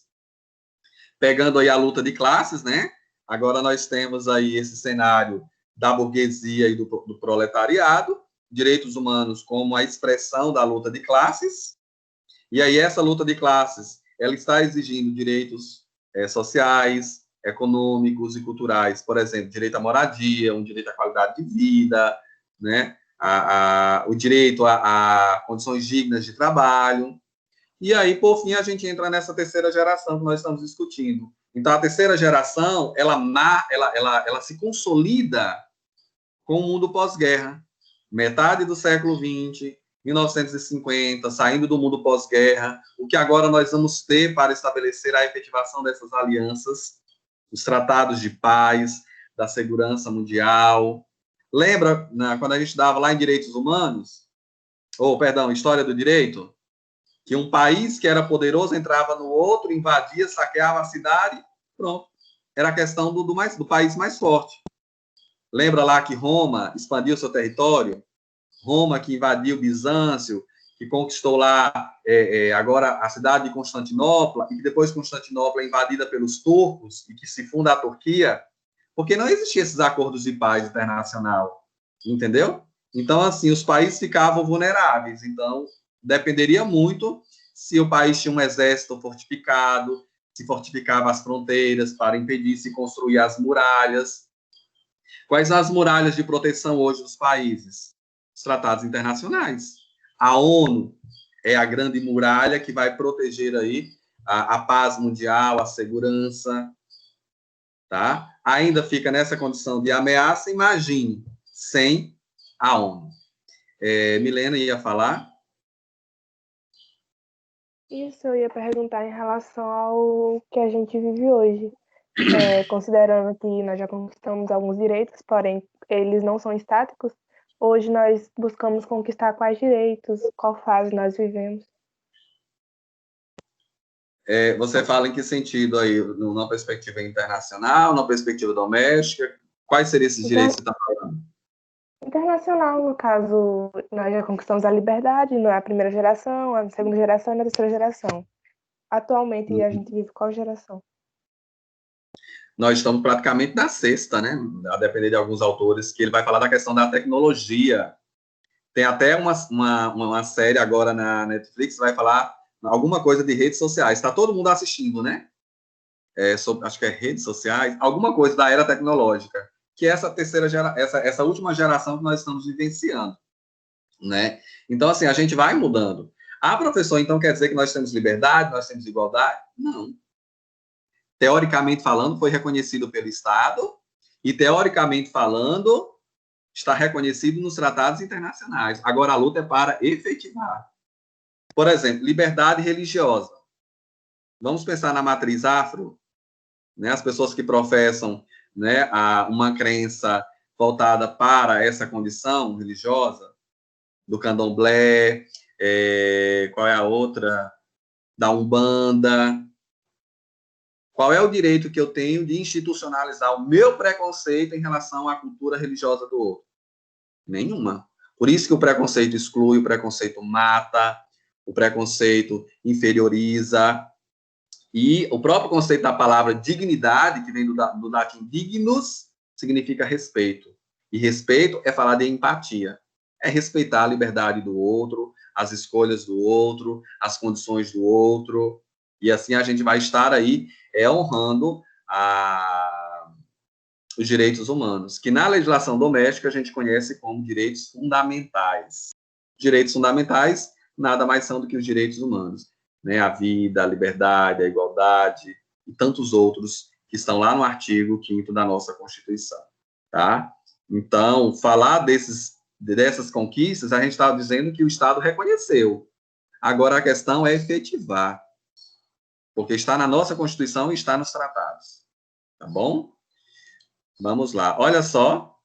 pegando aí a luta de classes, né? Agora nós temos aí esse cenário da burguesia e do proletariado, direitos humanos como a expressão da luta de classes, e aí essa luta de classes, ela está exigindo direitos sociais, econômicos e culturais, por exemplo, direito à moradia, um direito à qualidade de vida, né? O direito a condições dignas de trabalho. E aí, por fim, a gente entra nessa terceira geração que nós estamos discutindo. Então, a terceira geração, ela se consolida com o mundo pós-guerra. Metade do século XX, 1950, saindo do mundo pós-guerra, o que agora nós vamos ter para estabelecer a efetivação dessas alianças, os tratados de paz, da segurança mundial. Lembra, quando a gente dava lá em Direitos Humanos, História do Direito, que um país que era poderoso entrava no outro, invadia, saqueava a cidade, pronto. Era a questão do país mais forte. Lembra lá que Roma expandiu seu território? Roma que invadiu Bizâncio, que conquistou lá agora a cidade de Constantinopla, e que depois Constantinopla é invadida pelos turcos, e que se funda a Turquia, porque não existiam esses acordos de paz internacional, entendeu? Então, assim, os países ficavam vulneráveis. Então, Dependeria muito se o país tinha um exército fortificado, se fortificava as fronteiras para impedir se construir as muralhas. Quais são as muralhas de proteção hoje dos países? Os tratados internacionais. A ONU é a grande muralha que vai proteger aí a paz mundial, a segurança, tá? Ainda fica nessa condição de ameaça, imagine, sem a ONU. Milena ia falar? Isso, eu ia perguntar em relação ao que a gente vive hoje. Considerando que nós já conquistamos alguns direitos, porém eles não são estáticos, hoje nós buscamos conquistar quais direitos, qual fase nós vivemos. Você fala em que sentido aí? Numa perspectiva internacional, numa perspectiva doméstica? Quais seriam esses direitos que você está falando? Internacional, no caso, nós já conquistamos a liberdade, não é a primeira geração, a segunda geração e a terceira geração. Atualmente, a gente vive qual geração? Nós estamos praticamente na sexta, né? A depender de alguns autores, que ele vai falar da questão da tecnologia. Tem até uma série agora na Netflix que vai falar alguma coisa de redes sociais. Está todo mundo assistindo, né? Acho que é redes sociais, alguma coisa da era tecnológica, que é essa última geração que nós estamos vivenciando, né? Então, assim, a gente vai mudando. Professor, então quer dizer que nós temos liberdade, nós temos igualdade? Não. Teoricamente falando, foi reconhecido pelo Estado e, teoricamente falando, está reconhecido nos tratados internacionais. Agora, a luta é para efetivar. Por exemplo, liberdade religiosa. Vamos pensar na matriz afro, né? As pessoas que professam, né, uma crença voltada para essa condição religiosa, do candomblé, qual é a outra? Da Umbanda. Qual é o direito que eu tenho de institucionalizar o meu preconceito em relação à cultura religiosa do outro? Nenhuma. Por isso que o preconceito exclui, o preconceito mata, o preconceito inferioriza. E o próprio conceito da palavra dignidade, que vem do latim dignus, significa respeito. E respeito é falar de empatia. É respeitar a liberdade do outro, as escolhas do outro, as condições do outro. E assim a gente vai estar aí honrando os direitos humanos, que na legislação doméstica a gente conhece como direitos fundamentais. Direitos fundamentais nada mais são do que os direitos humanos, né? A vida, a liberdade, a igualdade e tantos outros que estão lá no artigo 5º da nossa Constituição, tá? Então, falar dessas conquistas, a gente está dizendo que o Estado reconheceu. Agora, a questão é efetivar, porque está na nossa Constituição e está nos tratados, tá bom? Vamos lá. Olha só,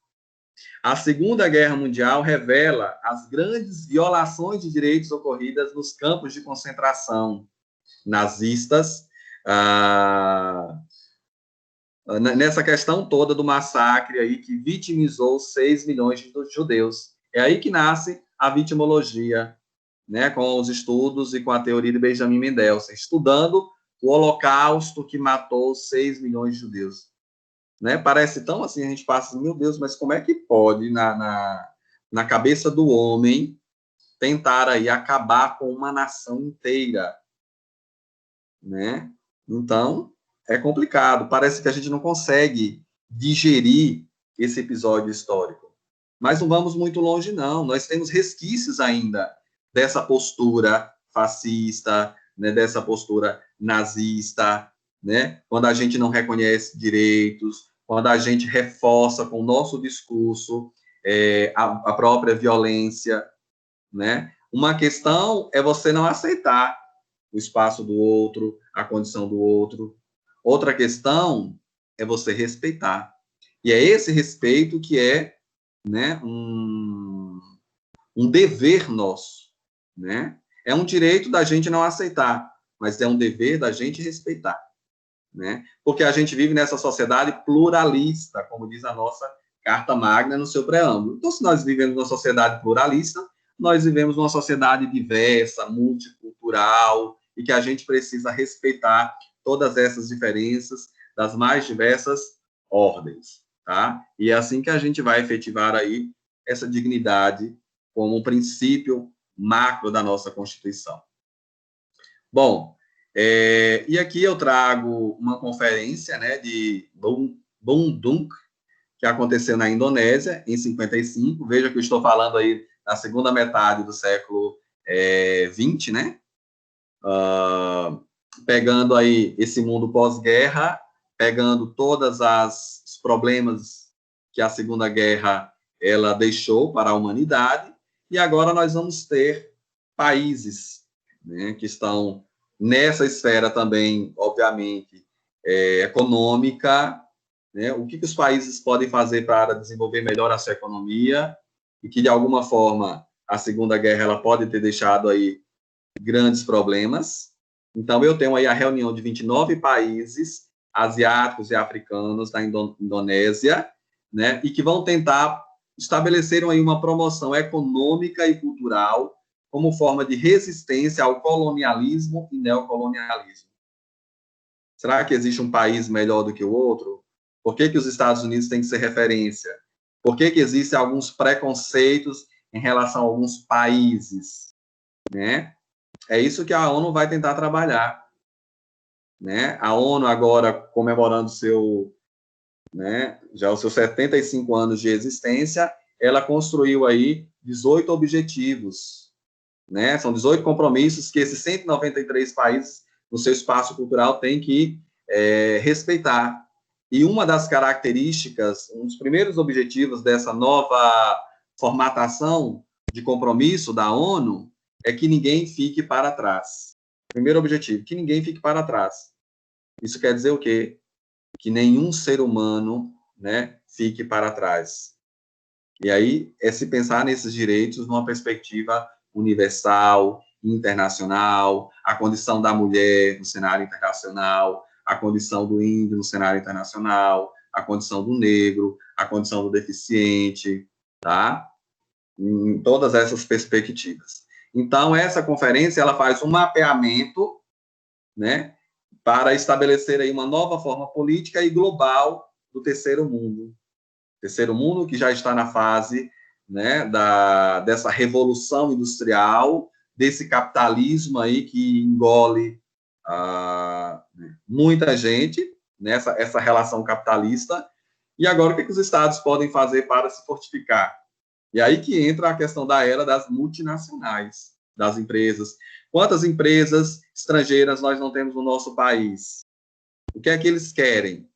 a Segunda Guerra Mundial revela as grandes violações de direitos ocorridas nos campos de concentração nazistas, nessa questão toda do massacre aí que vitimizou 6 milhões de judeus. É aí que nasce a vitimologia, né, com os estudos e com a teoria de Benjamin Mendelssohn, estudando o Holocausto que matou 6 milhões de judeus. Né? Parece tão assim, a gente passa, meu Deus, mas como é que pode, na cabeça do homem, tentar aí acabar com uma nação inteira? Né? Então, é complicado. Parece que a gente não consegue digerir esse episódio histórico. Mas não vamos muito longe, não. Nós temos resquícios ainda dessa postura fascista, né? Dessa postura nazista, né? Quando a gente não reconhece direitos, quando a gente reforça com o nosso discurso a própria violência, né? Uma questão é você não aceitar o espaço do outro, a condição do outro. Outra questão é você respeitar. E é esse respeito que é, né, um dever nosso, né? É um direito da gente não aceitar, mas é um dever da gente respeitar, né? Porque a gente vive nessa sociedade pluralista, como diz a nossa Carta Magna no seu preâmbulo. Então, se nós vivemos numa sociedade pluralista, nós vivemos numa sociedade diversa, multicultural, e que a gente precisa respeitar todas essas diferenças das mais diversas ordens, tá? E é assim que a gente vai efetivar aí essa dignidade como um princípio macro da nossa Constituição. Bom, e aqui eu trago uma conferência, né, de Bandung, que aconteceu na Indonésia, em 55. Veja que eu estou falando aí na segunda metade do século XX, né? Pegando aí esse mundo pós-guerra, pegando todos os problemas que a Segunda Guerra ela deixou para a humanidade, e agora nós vamos ter países, né, que estão nessa esfera também, obviamente, econômica, né, o que os países podem fazer para desenvolver melhor a sua economia, e que, de alguma forma, a Segunda Guerra ela pode ter deixado aí grandes problemas. Então, eu tenho aí a reunião de 29 países asiáticos e africanos da Indonésia, né, e que vão tentar estabelecer aí uma promoção econômica e cultural como forma de resistência ao colonialismo e neocolonialismo. Será que existe um país melhor do que o outro? Por que os Estados Unidos têm que ser referência? Por que existem alguns preconceitos em relação a alguns países, né? É isso que a ONU vai tentar trabalhar, né? A ONU agora comemorando já os seus 75 anos de existência, ela construiu aí 18 objetivos, né? São 18 compromissos que esses 193 países no seu espaço cultural têm que respeitar. E uma das características, um dos primeiros objetivos dessa nova formatação de compromisso da ONU é que ninguém fique para trás. Primeiro objetivo, que ninguém fique para trás. Isso quer dizer o quê? Que nenhum ser humano, né, fique para trás. E aí é se pensar nesses direitos numa perspectiva universal, internacional, a condição da mulher no cenário internacional, a condição do índio no cenário internacional, a condição do negro, a condição do deficiente, tá? Em todas essas perspectivas. Então, essa conferência, ela faz um mapeamento, né, para estabelecer aí uma nova forma política e global do terceiro mundo. Terceiro mundo que já está na fase, né, dessa revolução industrial, desse capitalismo aí que engole muita gente, nessa essa relação capitalista. E agora, o que os Estados podem fazer para se fortificar? E aí que entra a questão da era das multinacionais, das empresas. Quantas empresas estrangeiras nós não temos no nosso país? O que é que eles querem,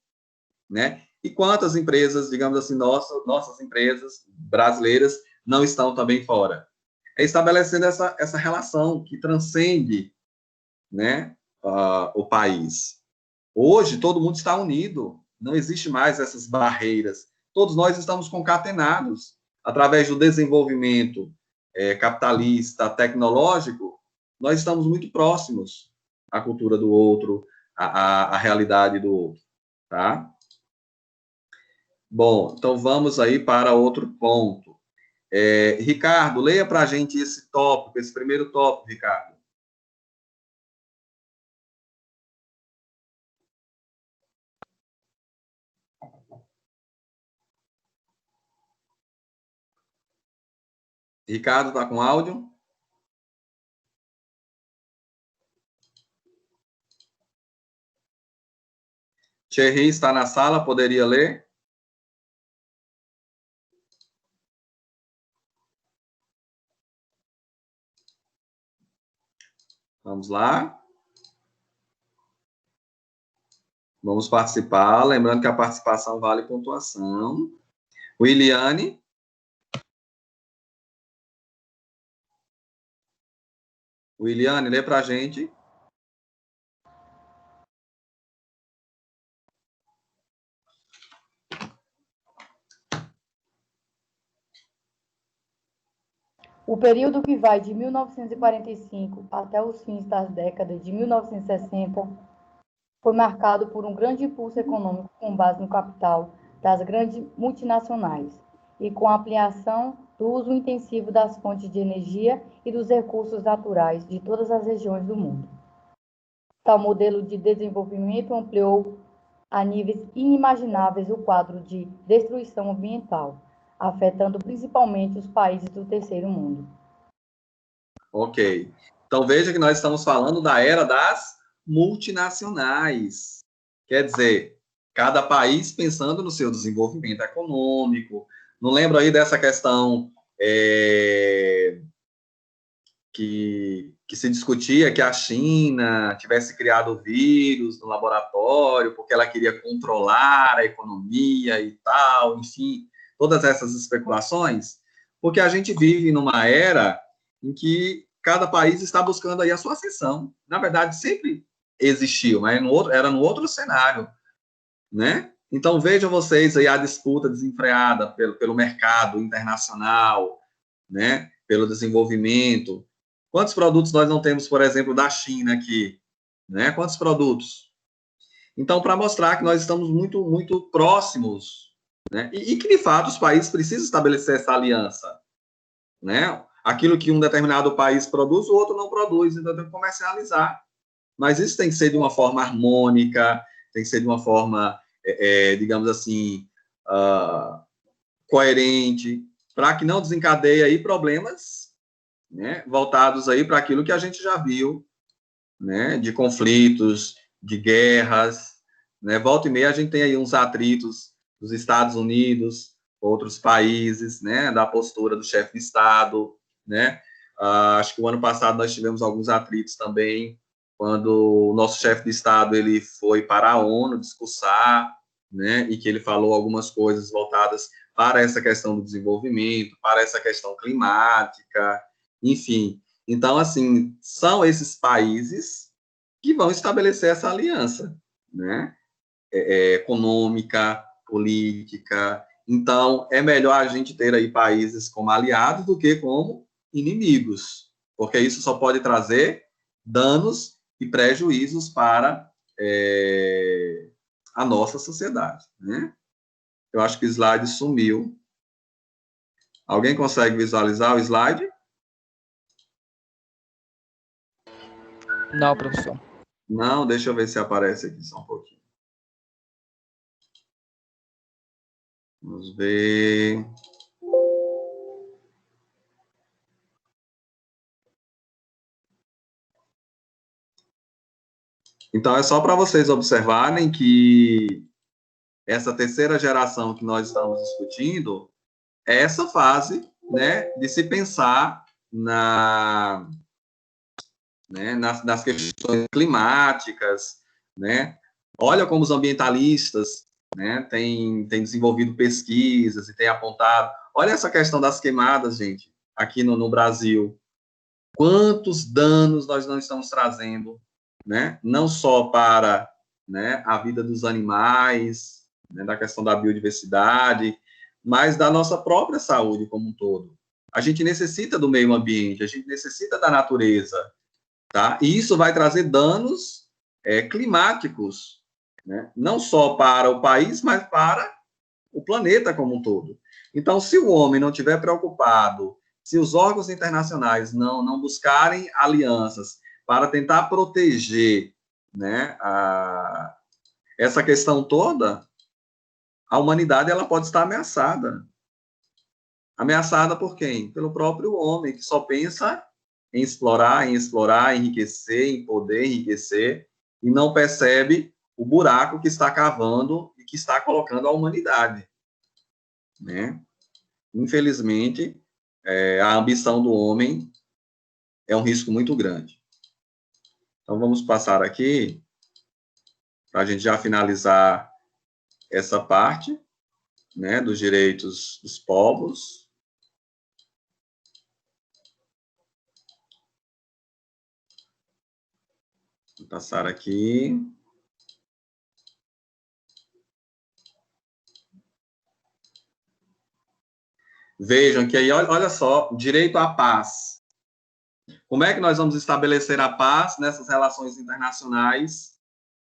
né? E quantas empresas, digamos assim, nossas empresas brasileiras não estão também fora? É estabelecendo essa relação que transcende, né, o país. Hoje, todo mundo está unido, não existe mais essas barreiras. Todos nós estamos concatenados através do desenvolvimento capitalista, tecnológico, nós estamos muito próximos à cultura do outro, à realidade do outro, tá? Bom, então vamos aí para outro ponto. Ricardo, leia para a gente esse tópico, esse primeiro tópico, Ricardo. Ricardo, está com áudio? Thierry está na sala, poderia ler? Vamos lá. Vamos participar. Lembrando que a participação vale pontuação. Williane. Williane, lê para a gente. O período que vai de 1945 até os fins das décadas de 1960 foi marcado por um grande impulso econômico com base no capital das grandes multinacionais e com a ampliação do uso intensivo das fontes de energia e dos recursos naturais de todas as regiões do mundo. Tal modelo de desenvolvimento ampliou a níveis inimagináveis o quadro de destruição ambiental, afetando principalmente os países do terceiro mundo. Ok. Então, veja que nós estamos falando da era das multinacionais. Quer dizer, cada país pensando no seu desenvolvimento econômico. Não lembro aí dessa questão que se discutia que a China tivesse criado o vírus no laboratório porque ela queria controlar a economia e tal, enfim, todas essas especulações, porque a gente vive numa era em que cada país está buscando aí a sua ascensão. Na verdade, sempre existiu, mas era no outro cenário, né? Então, vejam vocês aí a disputa desenfreada pelo mercado internacional, né? Pelo desenvolvimento. Quantos produtos nós não temos, por exemplo, da China aqui? Né? Quantos produtos? Então, para mostrar que nós estamos muito, muito próximos, né? E que, de fato, os países precisam estabelecer essa aliança, né? Aquilo que um determinado país produz, o outro não produz, então tem que comercializar. Mas isso tem que ser de uma forma harmônica, tem que ser de uma forma, digamos assim, coerente, para que não desencadeie aí problemas, né, voltados aí para aquilo que a gente já viu, né, de conflitos, de guerras, né, volta e meia a gente tem aí uns atritos dos Estados Unidos, outros países, né, da postura do chefe de Estado, né, acho que o ano passado nós tivemos alguns atritos também, quando o nosso chefe de Estado ele foi para a ONU discursar, né, e que ele falou algumas coisas voltadas para essa questão do desenvolvimento, para essa questão climática, enfim. Então, assim, são esses países que vão estabelecer essa aliança, né? Econômica, política. Então, é melhor a gente ter aí países como aliados do que como inimigos, porque isso só pode trazer danos e prejuízos para a nossa sociedade, né? Eu acho que o slide sumiu. Alguém consegue visualizar o slide? Não, professor. Não, deixa eu ver se aparece aqui só um pouquinho. Vamos ver. Então, é só para vocês observarem que essa terceira geração que nós estamos discutindo é essa fase, né, de se pensar nas questões climáticas, né? Olha como os ambientalistas, né, têm desenvolvido pesquisas e têm apontado. Olha essa questão das queimadas, gente, aqui no Brasil. Quantos danos nós não estamos trazendo, né? Não só para, né, a vida dos animais, né, da questão da biodiversidade, mas da nossa própria saúde como um todo. A gente necessita do meio ambiente, a gente necessita da natureza, tá? E isso vai trazer danos climáticos, né? Não só para o país, mas para o planeta como um todo. Então, se o homem não estiver preocupado, se os órgãos internacionais não buscarem alianças para tentar proteger, né, essa questão toda, a humanidade ela pode estar ameaçada. Ameaçada por quem? Pelo próprio homem, que só pensa em explorar, enriquecer, em poder enriquecer, e não percebe o buraco que está cavando e que está colocando a humanidade, né? Infelizmente, a ambição do homem é um risco muito grande. Então, vamos passar aqui, para a gente já finalizar essa parte, né, dos direitos dos povos. Vou passar aqui. Vejam que aí, olha só, direito à paz. Como é que nós vamos estabelecer a paz nessas relações internacionais,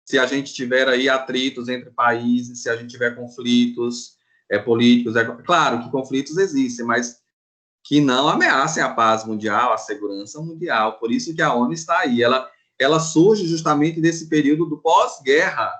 se a gente tiver aí atritos entre países, se a gente tiver conflitos políticos? Claro que conflitos existem, mas que não ameacem a paz mundial, a segurança mundial. Por isso que a ONU está aí. Ela surge justamente desse período do pós-guerra,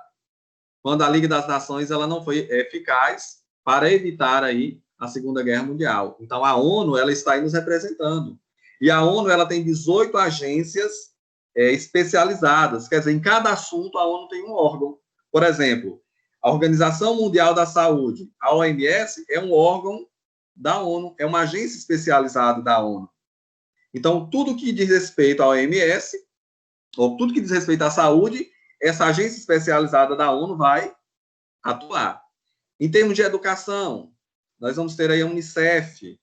quando a Liga das Nações ela não foi eficaz para evitar aí a Segunda Guerra Mundial. Então, a ONU ela está aí nos representando. E a ONU ela tem 18 agências especializadas, quer dizer, em cada assunto a ONU tem um órgão. Por exemplo, a Organização Mundial da Saúde, a OMS, é um órgão da ONU, é uma agência especializada da ONU. Então, tudo que diz respeito à OMS, ou tudo que diz respeito à saúde, essa agência especializada da ONU vai atuar. Em termos de educação, nós vamos ter aí a Unicef.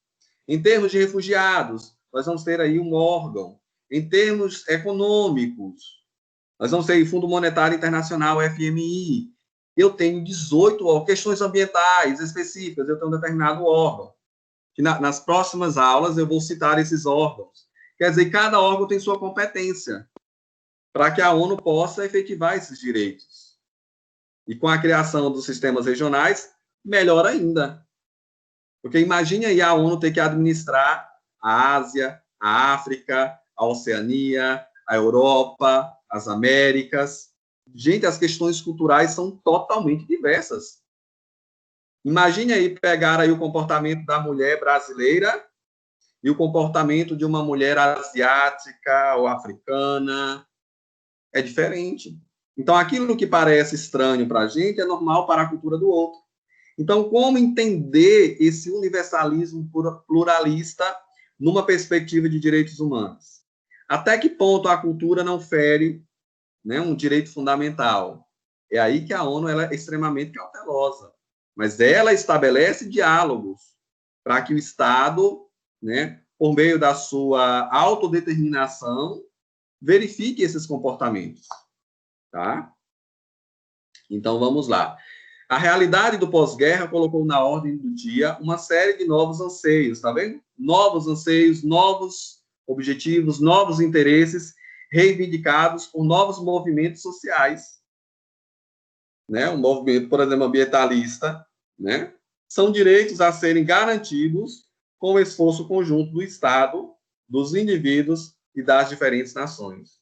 Em termos de refugiados, nós vamos ter aí um órgão. Em termos econômicos, nós vamos ter o Fundo Monetário Internacional, FMI. Eu tenho 18 questões ambientais específicas, eu tenho um determinado órgão. Que nas próximas aulas eu vou citar esses órgãos. Quer dizer, cada órgão tem sua competência para que a ONU possa efetivar esses direitos. E com a criação dos sistemas regionais, melhor ainda. Porque imagine aí a ONU ter que administrar a Ásia, a África, a Oceania, a Europa, as Américas. Gente, as questões culturais são totalmente diversas. Imagine aí pegar aí o comportamento da mulher brasileira e o comportamento de uma mulher asiática ou africana. É diferente. Então, aquilo que parece estranho para a gente é normal para a cultura do outro. Então, como entender esse universalismo pluralista numa perspectiva de direitos humanos? Até que ponto a cultura não fere, né, um direito fundamental? É aí que a ONU ela é extremamente cautelosa. Mas ela estabelece diálogos para que o Estado, né, por meio da sua autodeterminação, verifique esses comportamentos. Tá? Então, vamos lá. A realidade do pós-guerra colocou na ordem do dia uma série de novos anseios, tá vendo? Novos anseios, novos objetivos, novos interesses reivindicados por novos movimentos sociais. Né? Um movimento, por exemplo, ambientalista, né? São direitos a serem garantidos com o esforço conjunto do Estado, dos indivíduos e das diferentes nações.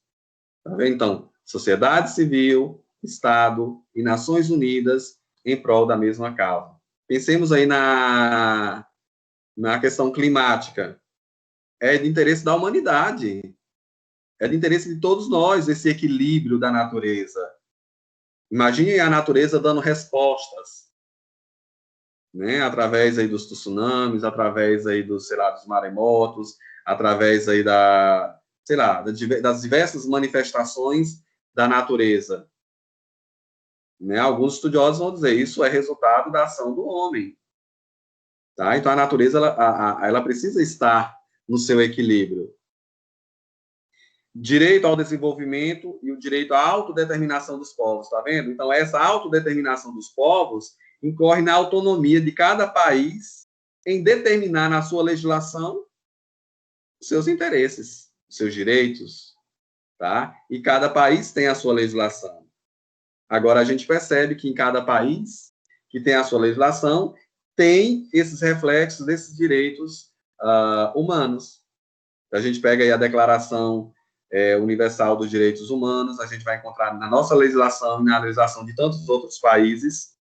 Tá vendo? Então, sociedade civil, Estado e Nações Unidas em prol da mesma causa. Pensemos aí na questão climática. É de interesse da humanidade. É de interesse de todos nós esse equilíbrio da natureza. Imagine a natureza dando respostas, né? Através aí dos tsunamis, através aí dos, sei lá, dos maremotos, através aí das diversas manifestações da natureza. Né? Alguns estudiosos vão dizer isso é resultado da ação do homem. Tá? Então, a natureza ela precisa estar no seu equilíbrio. Direito ao desenvolvimento e o direito à autodeterminação dos povos, tá vendo? Então, essa autodeterminação dos povos incorre na autonomia de cada país em determinar na sua legislação os seus interesses, os seus direitos, tá? E cada país tem a sua legislação. Agora, a gente percebe que em cada país que tem a sua legislação, tem esses reflexos desses direitos humanos. A gente pega aí a Declaração Universal dos Direitos Humanos, a gente vai encontrar na nossa legislação e na legislação de tantos outros países.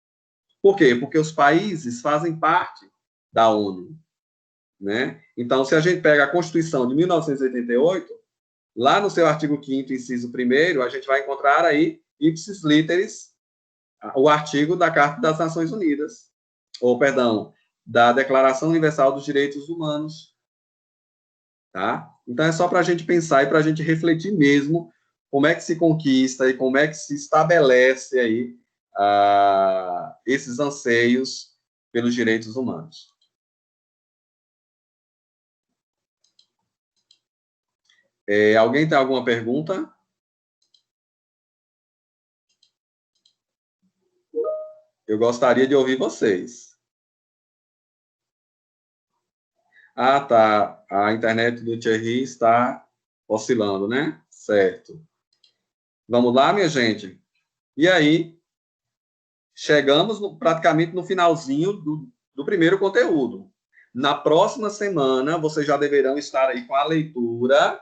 Por quê? Porque os países fazem parte da ONU. Né? Então, se a gente pega a Constituição de 1988, lá no seu artigo 5º, inciso 1º, a gente vai encontrar aí, ipsis literis, o artigo da Carta das Nações Unidas, ou, perdão, da Declaração Universal dos Direitos Humanos. Tá? Então, é só para a gente pensar e para a gente refletir mesmo como é que se conquista e como é que se estabelece aí esses anseios pelos direitos humanos. Alguém tem alguma pergunta? Eu gostaria de ouvir vocês. Ah, tá. A internet do Thierry está oscilando, né? Certo. Vamos lá, minha gente? E aí, chegamos praticamente no finalzinho do primeiro conteúdo. Na próxima semana, vocês já deverão estar aí com a leitura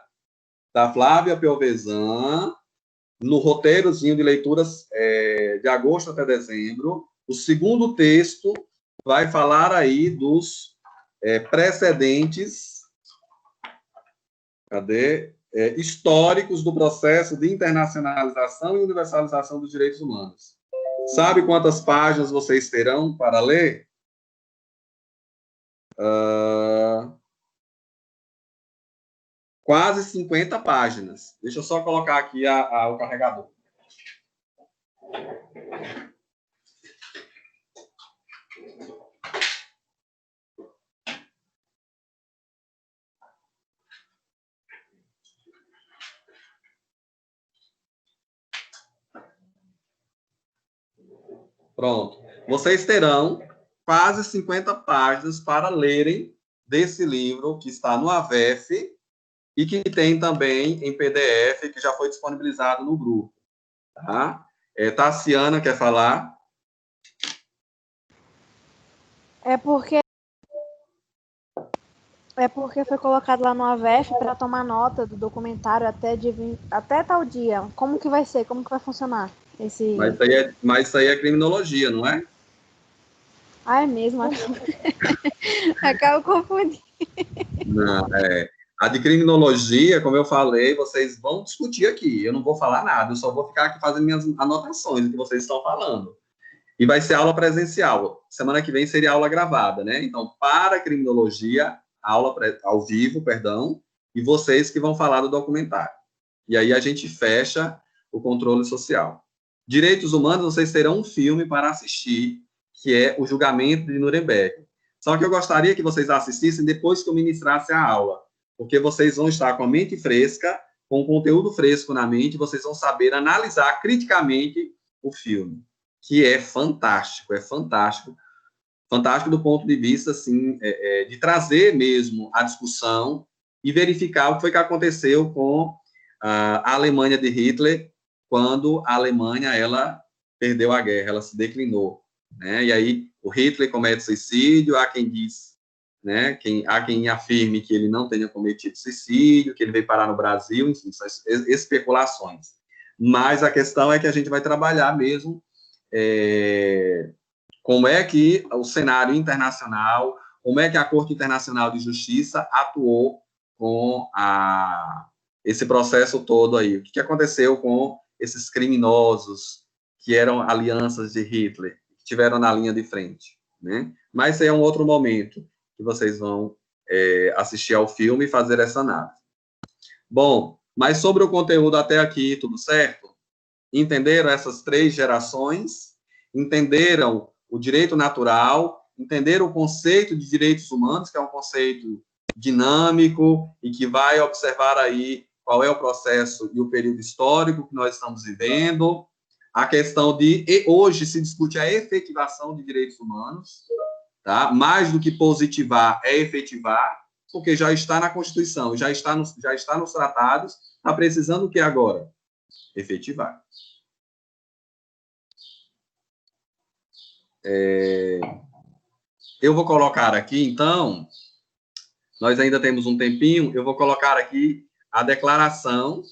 da Flávia Piovesan, no roteirozinho de leituras de agosto até dezembro. O segundo texto vai falar aí dos precedentes Cadê? Históricos do processo de internacionalização e universalização dos direitos humanos. Sabe quantas páginas vocês terão para ler? Quase 50 páginas. Deixa eu só colocar aqui o carregador. Pronto. Vocês terão quase 50 páginas para lerem desse livro que está no AVEF e que tem também em PDF, que já foi disponibilizado no grupo. Tá? Tassiana, quer falar? É porque foi colocado lá no AVEF para tomar nota do documentário até tal dia. Como que vai ser? Como que vai funcionar? Mas isso aí é criminologia, não é? Ah, é mesmo? Acabo confundindo. Não, a de criminologia, como eu falei, vocês vão discutir aqui. Eu não vou falar nada, eu só vou ficar aqui fazendo minhas anotações do que vocês estão falando. E vai ser aula presencial. Semana que vem seria aula gravada, né? Então, para criminologia, aula ao vivo, perdão, e vocês que vão falar do documentário. E aí a gente fecha o controle social. Direitos humanos, vocês terão um filme para assistir, que é O Julgamento de Nuremberg. Só que eu gostaria que vocês assistissem depois que eu ministrasse a aula, porque vocês vão estar com a mente fresca, com o conteúdo fresco na mente, vocês vão saber analisar criticamente o filme, que é fantástico, fantástico do ponto de vista, assim, de trazer mesmo a discussão e verificar o que foi que aconteceu com a Alemanha de Hitler, quando a Alemanha, ela perdeu a guerra, ela se declinou, né? E aí o Hitler comete suicídio, há quem diz, né, há quem afirme que ele não tenha cometido suicídio, que ele veio parar no Brasil, enfim, são especulações. Mas a questão é que a gente vai trabalhar mesmo como é que o cenário internacional, como é que a Corte Internacional de Justiça atuou com esse processo todo aí. O que aconteceu com esses criminosos que eram alianças de Hitler, que estiveram na linha de frente, né? Mas é um outro momento que vocês vão assistir ao filme e fazer essa análise. Bom, mas sobre o conteúdo até aqui, tudo certo? Entenderam essas 3 gerações? Entenderam o direito natural? Entenderam o conceito de direitos humanos, que é um conceito dinâmico e que vai observar aí qual é o processo e o período histórico que nós estamos vivendo? A questão hoje se discute a efetivação de direitos humanos, tá? Mais do que positivar, é efetivar, porque já está na Constituição, já está nos tratados, está precisando o que agora? Efetivar. Eu vou colocar aqui, então, nós ainda temos um tempinho, eu vou colocar aqui a declaração,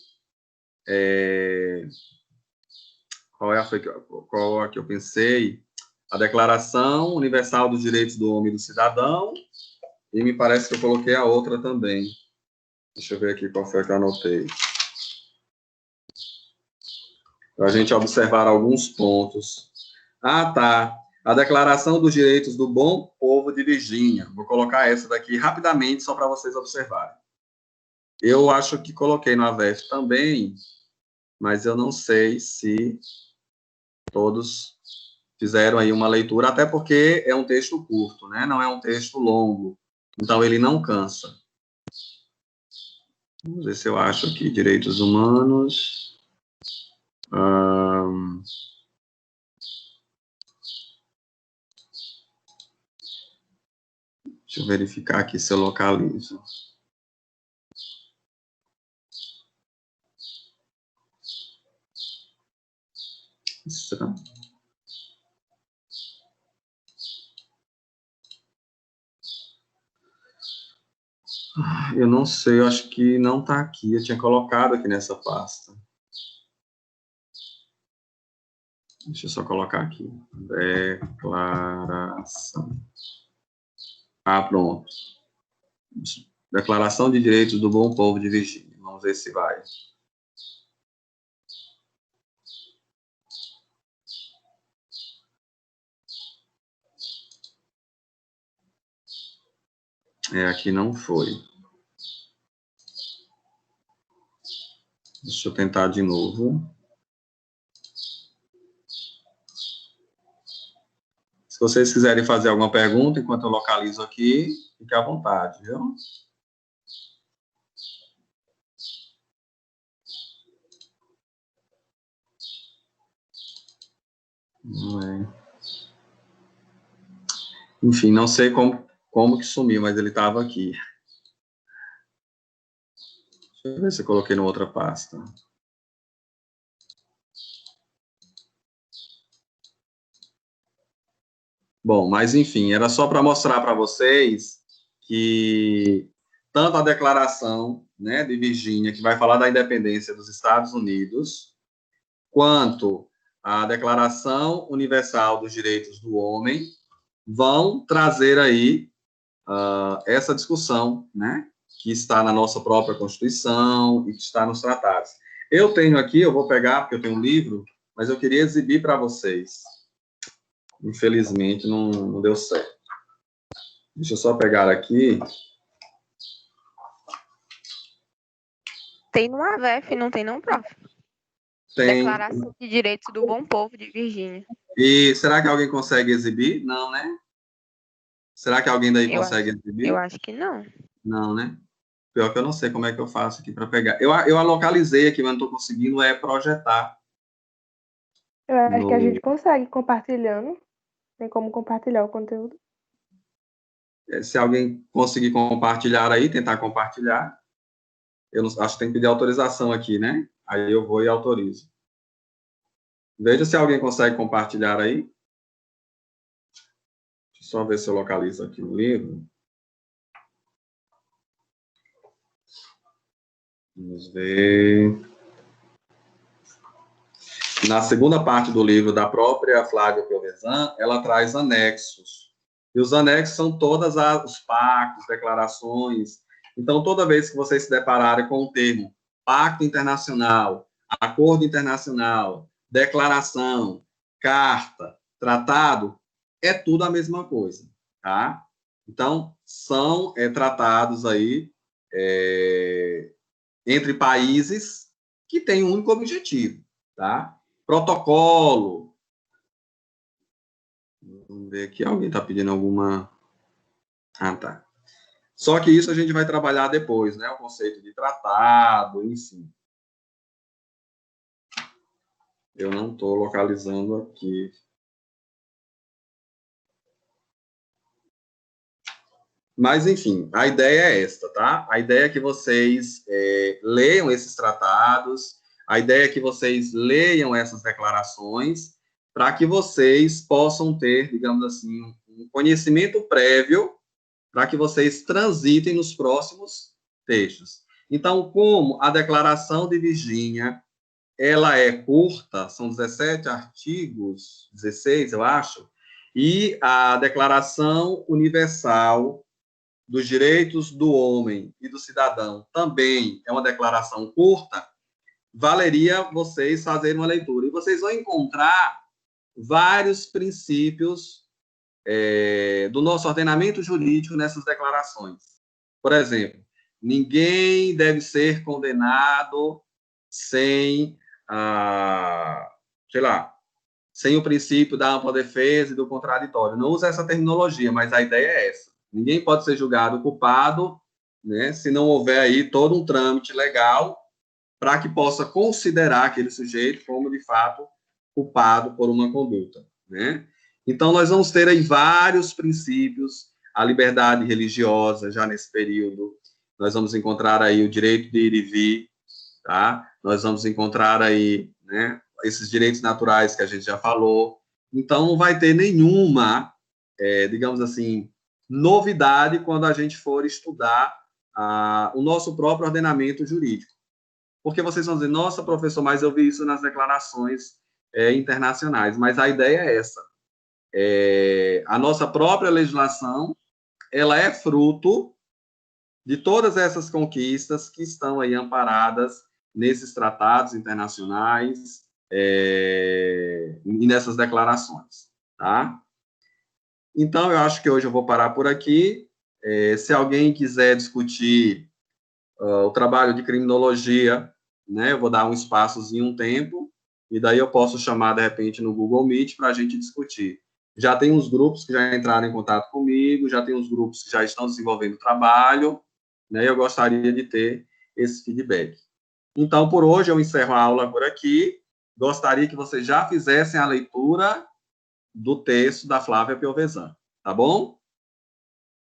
qual é a que eu pensei? A Declaração Universal dos Direitos do Homem e do Cidadão, e me parece que eu coloquei a outra também. Deixa eu ver aqui qual foi que eu anotei. Para a gente observar alguns pontos. Ah, tá. A Declaração dos Direitos do Bom Povo de Virgínia. Vou colocar essa daqui rapidamente, só para vocês observarem. Eu acho que coloquei no AVEF também, mas eu não sei se todos fizeram aí uma leitura, até porque é um texto curto, né? Não é um texto longo, então ele não cansa. Vamos ver se eu acho aqui, direitos humanos. Deixa eu verificar aqui se eu localizo. Será? Eu não sei, eu acho que não está aqui. Eu tinha colocado aqui nessa pasta. Deixa eu só colocar aqui. Declaração. Ah, pronto. Declaração de Direitos do Bom Povo de Virgínia. Vamos ver se vai. Aqui não foi. Deixa eu tentar de novo. Se vocês quiserem fazer alguma pergunta enquanto eu localizo aqui, fique à vontade, viu? Não é. Enfim, não sei como que sumiu, mas ele estava aqui. Deixa eu ver se eu coloquei em outra pasta. Bom, mas enfim, era só para mostrar para vocês que tanto a declaração, né, de Virgínia, que vai falar da independência dos Estados Unidos, quanto a Declaração Universal dos Direitos do Homem vão trazer aí essa discussão, né, que está na nossa própria Constituição e que está nos tratados. Eu tenho aqui, eu vou pegar, porque eu tenho um livro, mas eu queria exibir para vocês. Infelizmente, não deu certo. Deixa eu só pegar aqui. Tem no AVEF, não tem não, prof? Tem. Declaração de Direitos do Bom Povo de Virgínia. E será que alguém consegue exibir? Não, né? Será que alguém daí consegue exibir? Eu acho que não. Não, né? Pior que eu não sei como é que eu faço aqui para pegar. Eu a localizei aqui, mas não estou conseguindo projetar. Eu acho que a gente consegue compartilhando. Tem como compartilhar o conteúdo. Se alguém conseguir compartilhar aí, tentar compartilhar. Eu não, acho que tem que pedir autorização aqui, né? Aí eu vou e autorizo. Veja se alguém consegue compartilhar aí. Deixa eu só ver se eu localizo aqui no livro. Vamos ver. Na segunda parte do livro da própria Flávia Piovesan, ela traz anexos. E os anexos são todos os pactos, declarações. Então, toda vez que vocês se depararem com o termo pacto internacional, acordo internacional, declaração, carta, tratado, é tudo a mesma coisa, tá? Então, são tratados aí entre países que têm um único objetivo, tá? Protocolo. Vamos ver aqui, alguém está pedindo alguma... Ah, tá. Só que isso a gente vai trabalhar depois, né? O conceito de tratado, enfim. Eu não estou localizando aqui. Mas, enfim, a ideia é esta, tá? A ideia é que vocês leiam esses tratados, a ideia é que vocês leiam essas declarações, para que vocês possam ter, digamos assim, um conhecimento prévio, para que vocês transitem nos próximos textos. Então, como a Declaração de Virgínia, ela é curta, são 17 artigos, 16, eu acho, e a Declaração Universal dos Direitos do Homem e do Cidadão também é uma declaração curta, valeria vocês fazerem uma leitura. E vocês vão encontrar vários princípios do nosso ordenamento jurídico nessas declarações. Por exemplo, ninguém deve ser condenado sem, sem o princípio da ampla defesa e do contraditório. Não usa essa terminologia, mas a ideia é essa. Ninguém pode ser julgado culpado, né, se não houver aí todo um trâmite legal para que possa considerar aquele sujeito como, de fato, culpado por uma conduta, né? Então, nós vamos ter aí vários princípios, a liberdade religiosa, já nesse período, nós vamos encontrar aí o direito de ir e vir, tá? Nós vamos encontrar aí, né, esses direitos naturais que a gente já falou. Então, não vai ter nenhuma, digamos assim, novidade quando a gente for estudar o nosso próprio ordenamento jurídico. Porque vocês vão dizer, nossa, professor, mas eu vi isso nas declarações internacionais. Mas a ideia é essa. A nossa própria legislação, ela é fruto de todas essas conquistas que estão aí amparadas nesses tratados internacionais e nessas declarações, tá? Então, eu acho que hoje eu vou parar por aqui. Se alguém quiser discutir o trabalho de criminologia, né, eu vou dar um espaçozinho, um tempo, e daí eu posso chamar, de repente, no Google Meet para a gente discutir. Já tem uns grupos que já entraram em contato comigo, já tem uns grupos que já estão desenvolvendo trabalho, né, e eu gostaria de ter esse feedback. Então, por hoje, eu encerro a aula por aqui. Gostaria que vocês já fizessem a leitura do texto da Flávia Piovesan, tá bom?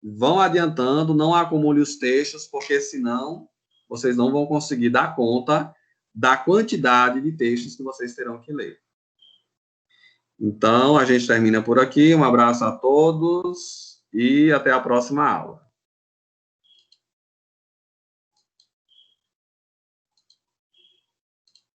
Vão adiantando, não acumule os textos, porque senão vocês não vão conseguir dar conta da quantidade de textos que vocês terão que ler. Então, a gente termina por aqui. Um abraço a todos e até a próxima aula.